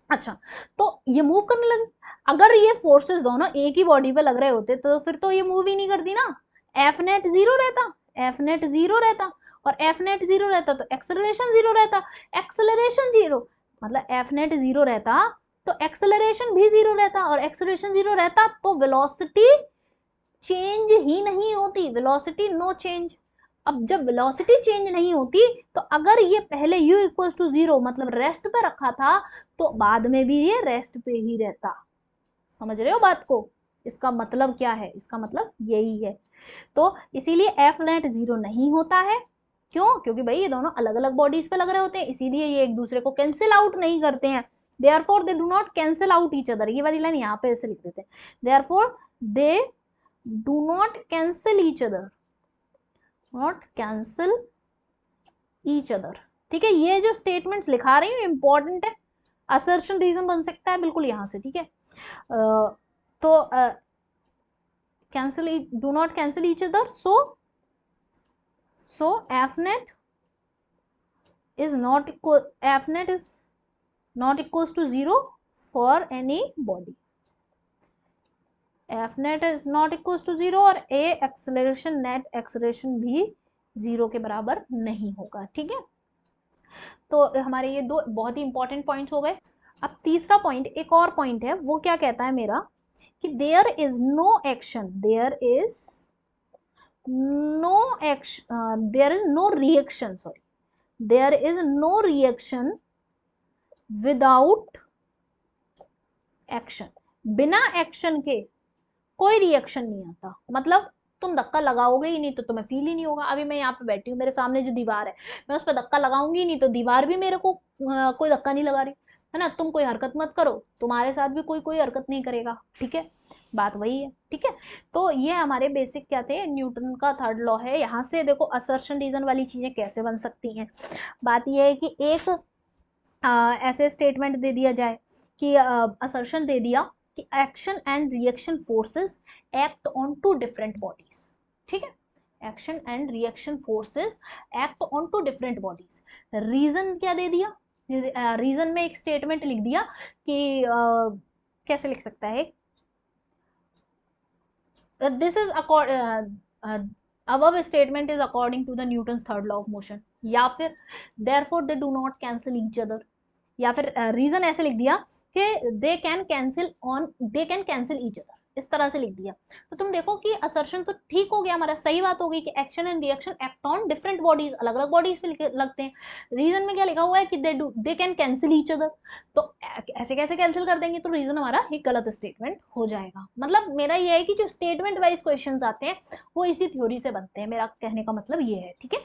अच्छा, तो ये मूव करने लगी. अगर ये फोर्सेस दोनों एक ही बॉडी पे लग रहे होते तो फिर तो ये मूव ही नहीं करती ना. एफ नेट 0 रहता, एफ नेट 0 रहता, और एफ नेट 0 रहता तो एक्सेलरेशन 0 रहता. एक्सेलरेशन 0 मतलब एफ नेट 0 रहता तो एक्सेलरेशन भी 0 रहता, और एक्सेलरेशन 0 रहता तो वेलोसिटी चेंज ही नहीं होती. Velocity no change. अब जब वेलोसिटी चेंज नहीं होती तो अगर ये पहले u इक्वल्स टू 0 मतलब रेस्ट पे रखा था तो बाद में भी ये रेस्ट पे ही रहता. समझ रहे हो बात को? इसका मतलब क्या है? इसका मतलब यही है. तो इसीलिए एफ नेट 0 नहीं होता है. क्यों? क्योंकि भाई ये दोनों अलग अलग बॉडीज पे लग रहे होते हैं, इसीलिए ये एक दूसरे को कैंसिल आउट नहीं करते हैं. Therefore they do not cancel out each other. ये वाली लाइन यहाँ पे ऐसे लिख देते हैं, therefore they do not cancel each other, not cancel each other. ठीक है, ये जो स्टेटमेंट्स लिखा रही हूँ इंपॉर्टेंट है. असर्शन रीजन बन सकता है बिल्कुल यहाँ से. ठीक है, तो cancel, do not cancel each other. So f net is not equals to 0 for any body. f net is not equals to 0 और a acceleration net acceleration भी 0 के बराबर नहीं होगा. ठीक है, तो हमारे ये दो बहुत ही इंपॉर्टेंट पॉइंट्स हो गए. अब तीसरा पॉइंट, एक और पॉइंट है, वो क्या कहता है मेरा कि there is no action, there is no reaction without action, बिना एक्शन के कोई रिएक्शन नहीं आता। मतलब तुम धक्का लगाओगे ही नहीं तो तुम्हें फील ही नहीं होगा। अभी मैं यहाँ पे बैठी हूँ, मेरे सामने जो दीवार है, मैं उस पर धक्का लगाऊंगी ही नहीं तो दीवार भी मेरे को कोई धक्का नहीं लगा रही है ना। तुम कोई हरकत मत करो, तुम्हारे साथ भी कोई कोई हरकत नहीं करेगा, ठीक है, बात वही है, ठीक है। तो ये हमारे बेसिक क्या थे, न्यूटन का थर्ड लॉ है। यहाँ से देखो असर्शन रीजन वाली चीजें कैसे बन सकती हैं। बात यह है कि एक ऐसे स्टेटमेंट दे दिया जाए कि असर्शन दे दिया कि action and reaction forces act on two different bodies, ठीक है, action and reaction forces act on two different bodies. Reason क्या दे दिया, रीजन में एक स्टेटमेंट लिख दिया कि कैसे लिख सकता है, this is above statement is according to the Newton's third law of motion, या फिर therefore they do not cancel each other, या फिर रीजन ऐसे लिख दिया कि they can cancel each other, इस तरह से लिख दिया। तो तुम देखो कि असर्शन तो ठीक हो गया हमारा, सही बात हो गई कि action and reaction act on different bodies, अलग अलग बॉडीज पे लगते हैं। रीजन में क्या लिखा हुआ है कि they can cancel each other, तो ऐसे कैसे कैंसिल कर देंगे, तो रीजन हमारा एक गलत स्टेटमेंट हो जाएगा। मतलब मेरा ये है कि जो स्टेटमेंट वाइज क्वेश्चंस आते हैं वो इसी थ्योरी से बनते हैं, मेरा कहने का मतलब ये है, ठीक है।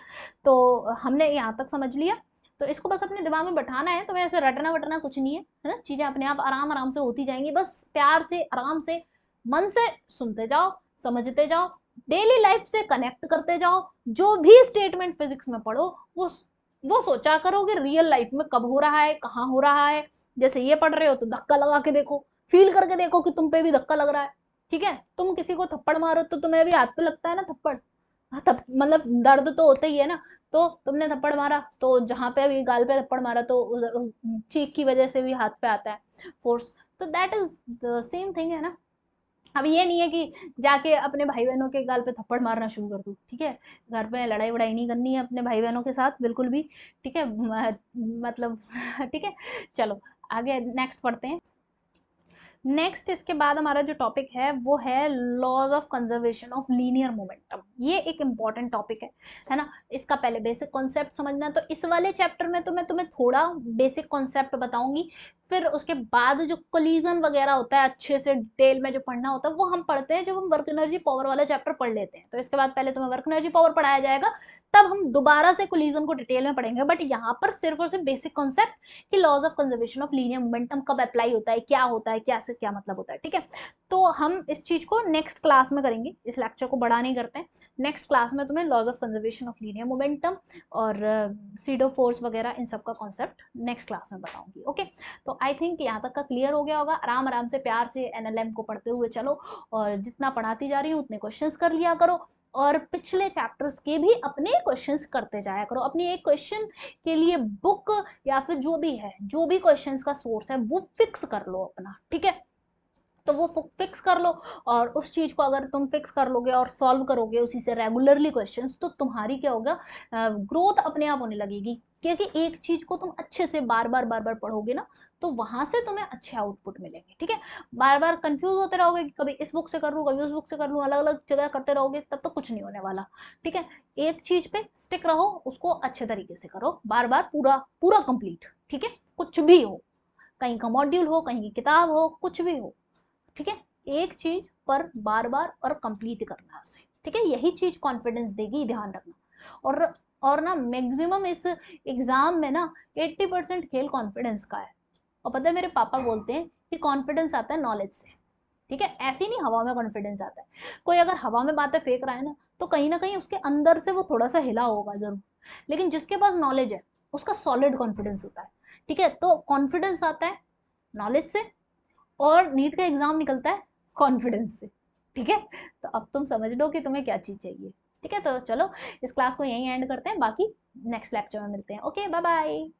तो हमने यहाँ तक समझ लिया, तो इसको बस अपने दिमाग में बैठाना है। तो वैसे रटना वटना कुछ नहीं है ना, चीजें अपने आप आराम आराम से होती जाएंगी, बस प्यार से आराम से मन से सुनते जाओ, समझते जाओ, डेली लाइफ से कनेक्ट करते जाओ। जो भी स्टेटमेंट फिजिक्स में पढ़ो वो सोचा करो कि रियल लाइफ में कब हो रहा है, कहाँ हो रहा है। जैसे ये पढ़ रहे हो तो धक्का लगा के देखो, फील करके देखो कि तुम पे भी धक्का लग रहा है, ठीक है। तुम किसी को थप्पड़ मारो तो तुम्हें भी हाथ पे लगता है ना थप्पड़, मतलब दर्द तो होता ही है ना। तो तुमने थप्पड़ मारा तो जहां पे अभी गाल पे थप्पड़ मारा तो चीख की वजह से भी हाथ पे आता है फोर्स, तो that is the same thing है ना। अब ये नहीं है कि जाके अपने भाई बहनों के गाल पे थप्पड़ मारना शुरू कर दूं, ठीक है। घर पे लड़ाई वड़ाई नहीं करनी है अपने भाई बहनों के साथ बिल्कुल भी, ठीक है, मतलब ठीक है। चलो आगे नेक्स्ट पढ़ते हैं। नेक्स्ट इसके बाद हमारा जो टॉपिक है वो है laws of conservation of linear momentum. ये एक इंपॉर्टेंट टॉपिक है ना। इसका पहले बेसिक कॉन्सेप्ट समझना, तो इस वाले चैप्टर में तो मैं तुम्हें थोड़ा बेसिक कॉन्सेप्ट बताऊंगी, फिर उसके बाद जो कोलिजन वगैरह होता है अच्छे से डिटेल में जो पढ़ना होता है वो हम पढ़ते हैं जब हम वर्क एनर्जी पावर वाला चैप्टर पढ़ लेते हैं। तो इसके बाद पहले तुम्हें वर्क एनर्जी पावर पढ़ाया जाएगा, तब हम दोबारा से कोलिजन को डिटेल में पढ़ेंगे। बट यहाँ पर सिर्फ और सिर्फ बेसिक कॉन्सेप्ट कि laws of conservation of linear momentum कब अप्लाई होता है, क्या होता है, क्या से क्या मतलब होता है, ठीक है। तो हम इस चीज को नेक्स्ट क्लास में करेंगे, इस लेक्चर को बड़ा नहीं करते हैं। नेक्स्ट क्लास में तुम्हें laws of conservation of linear momentum और सीडो फोर्स वगैरह इन सब का कॉन्सेप्ट नेक्स्ट क्लास में बताऊंगी, ओके। तो आई थिंक यहाँ तक का क्लियर हो गया होगा। आराम आराम से प्यार से एनएलएम को पढ़ते हुए चलो, और जितना पढ़ाती जा रही हूँ उतने क्वेश्चंस कर लिया करो, और पिछले चैप्टर्स के भी अपने क्वेश्चंस करते जाया करो। अपनी एक क्वेश्चन के लिए बुक या फिर जो भी है, जो भी क्वेश्चंस का सोर्स है वो फिक्स कर लो अपना, ठीक है। तो वो फिक्स कर लो, और उस चीज को अगर तुम फिक्स कर लोगे और सॉल्व करोगे उसी से रेगुलरली क्वेश्चंस, तो तुम्हारी क्या होगा, ग्रोथ अपने आप होने लगेगी। क्योंकि एक चीज को तुम अच्छे से बार बार पढ़ोगे ना, तो वहां से तुम्हें अच्छे आउटपुट मिलेंगे, ठीक है। बार बार कंफ्यूज होते रहोगे कि कभी इस बुक से कर लूँ कभी उस बुक से कर लूँ, अलग अलग जगह करते रहोगे, तब तो कुछ नहीं होने वाला, ठीक है। एक चीज पे स्टिक रहो, उसको अच्छे तरीके से करो, बार बार पूरा पूरा कंप्लीट, ठीक है। कुछ भी हो, कहीं का मॉड्यूल हो, कहीं की किताब हो, कुछ भी हो, ठीक है। एक चीज पर बार बार और कंप्लीट करना है उसे, ठीक है। यही चीज कॉन्फिडेंस देगी, ध्यान रखना। और ना मैक्सिमम इस एग्जाम में ना 80% खेल कॉन्फिडेंस का है। और पता है मेरे पापा बोलते हैं कि कॉन्फिडेंस आता है नॉलेज से, ठीक है। ऐसे ही नहीं हवा में कॉन्फिडेंस आता है। कोई अगर हवा में बातें फेंक रहा है ना, तो कहीं ना कहीं उसके अंदर से वो थोड़ा सा हिला होगा जरूर, लेकिन जिसके पास नॉलेज है उसका सॉलिड कॉन्फिडेंस होता है, ठीक है। तो कॉन्फिडेंस आता है नॉलेज से, और नीट का एग्जाम निकलता है कॉन्फिडेंस से, ठीक है। तो अब तुम समझ लो कि तुम्हें क्या चीज चाहिए, ठीक है। तो चलो इस क्लास को यहीं एंड करते हैं, बाकी नेक्स्ट लेक्चर में मिलते हैं। Okay, bye bye.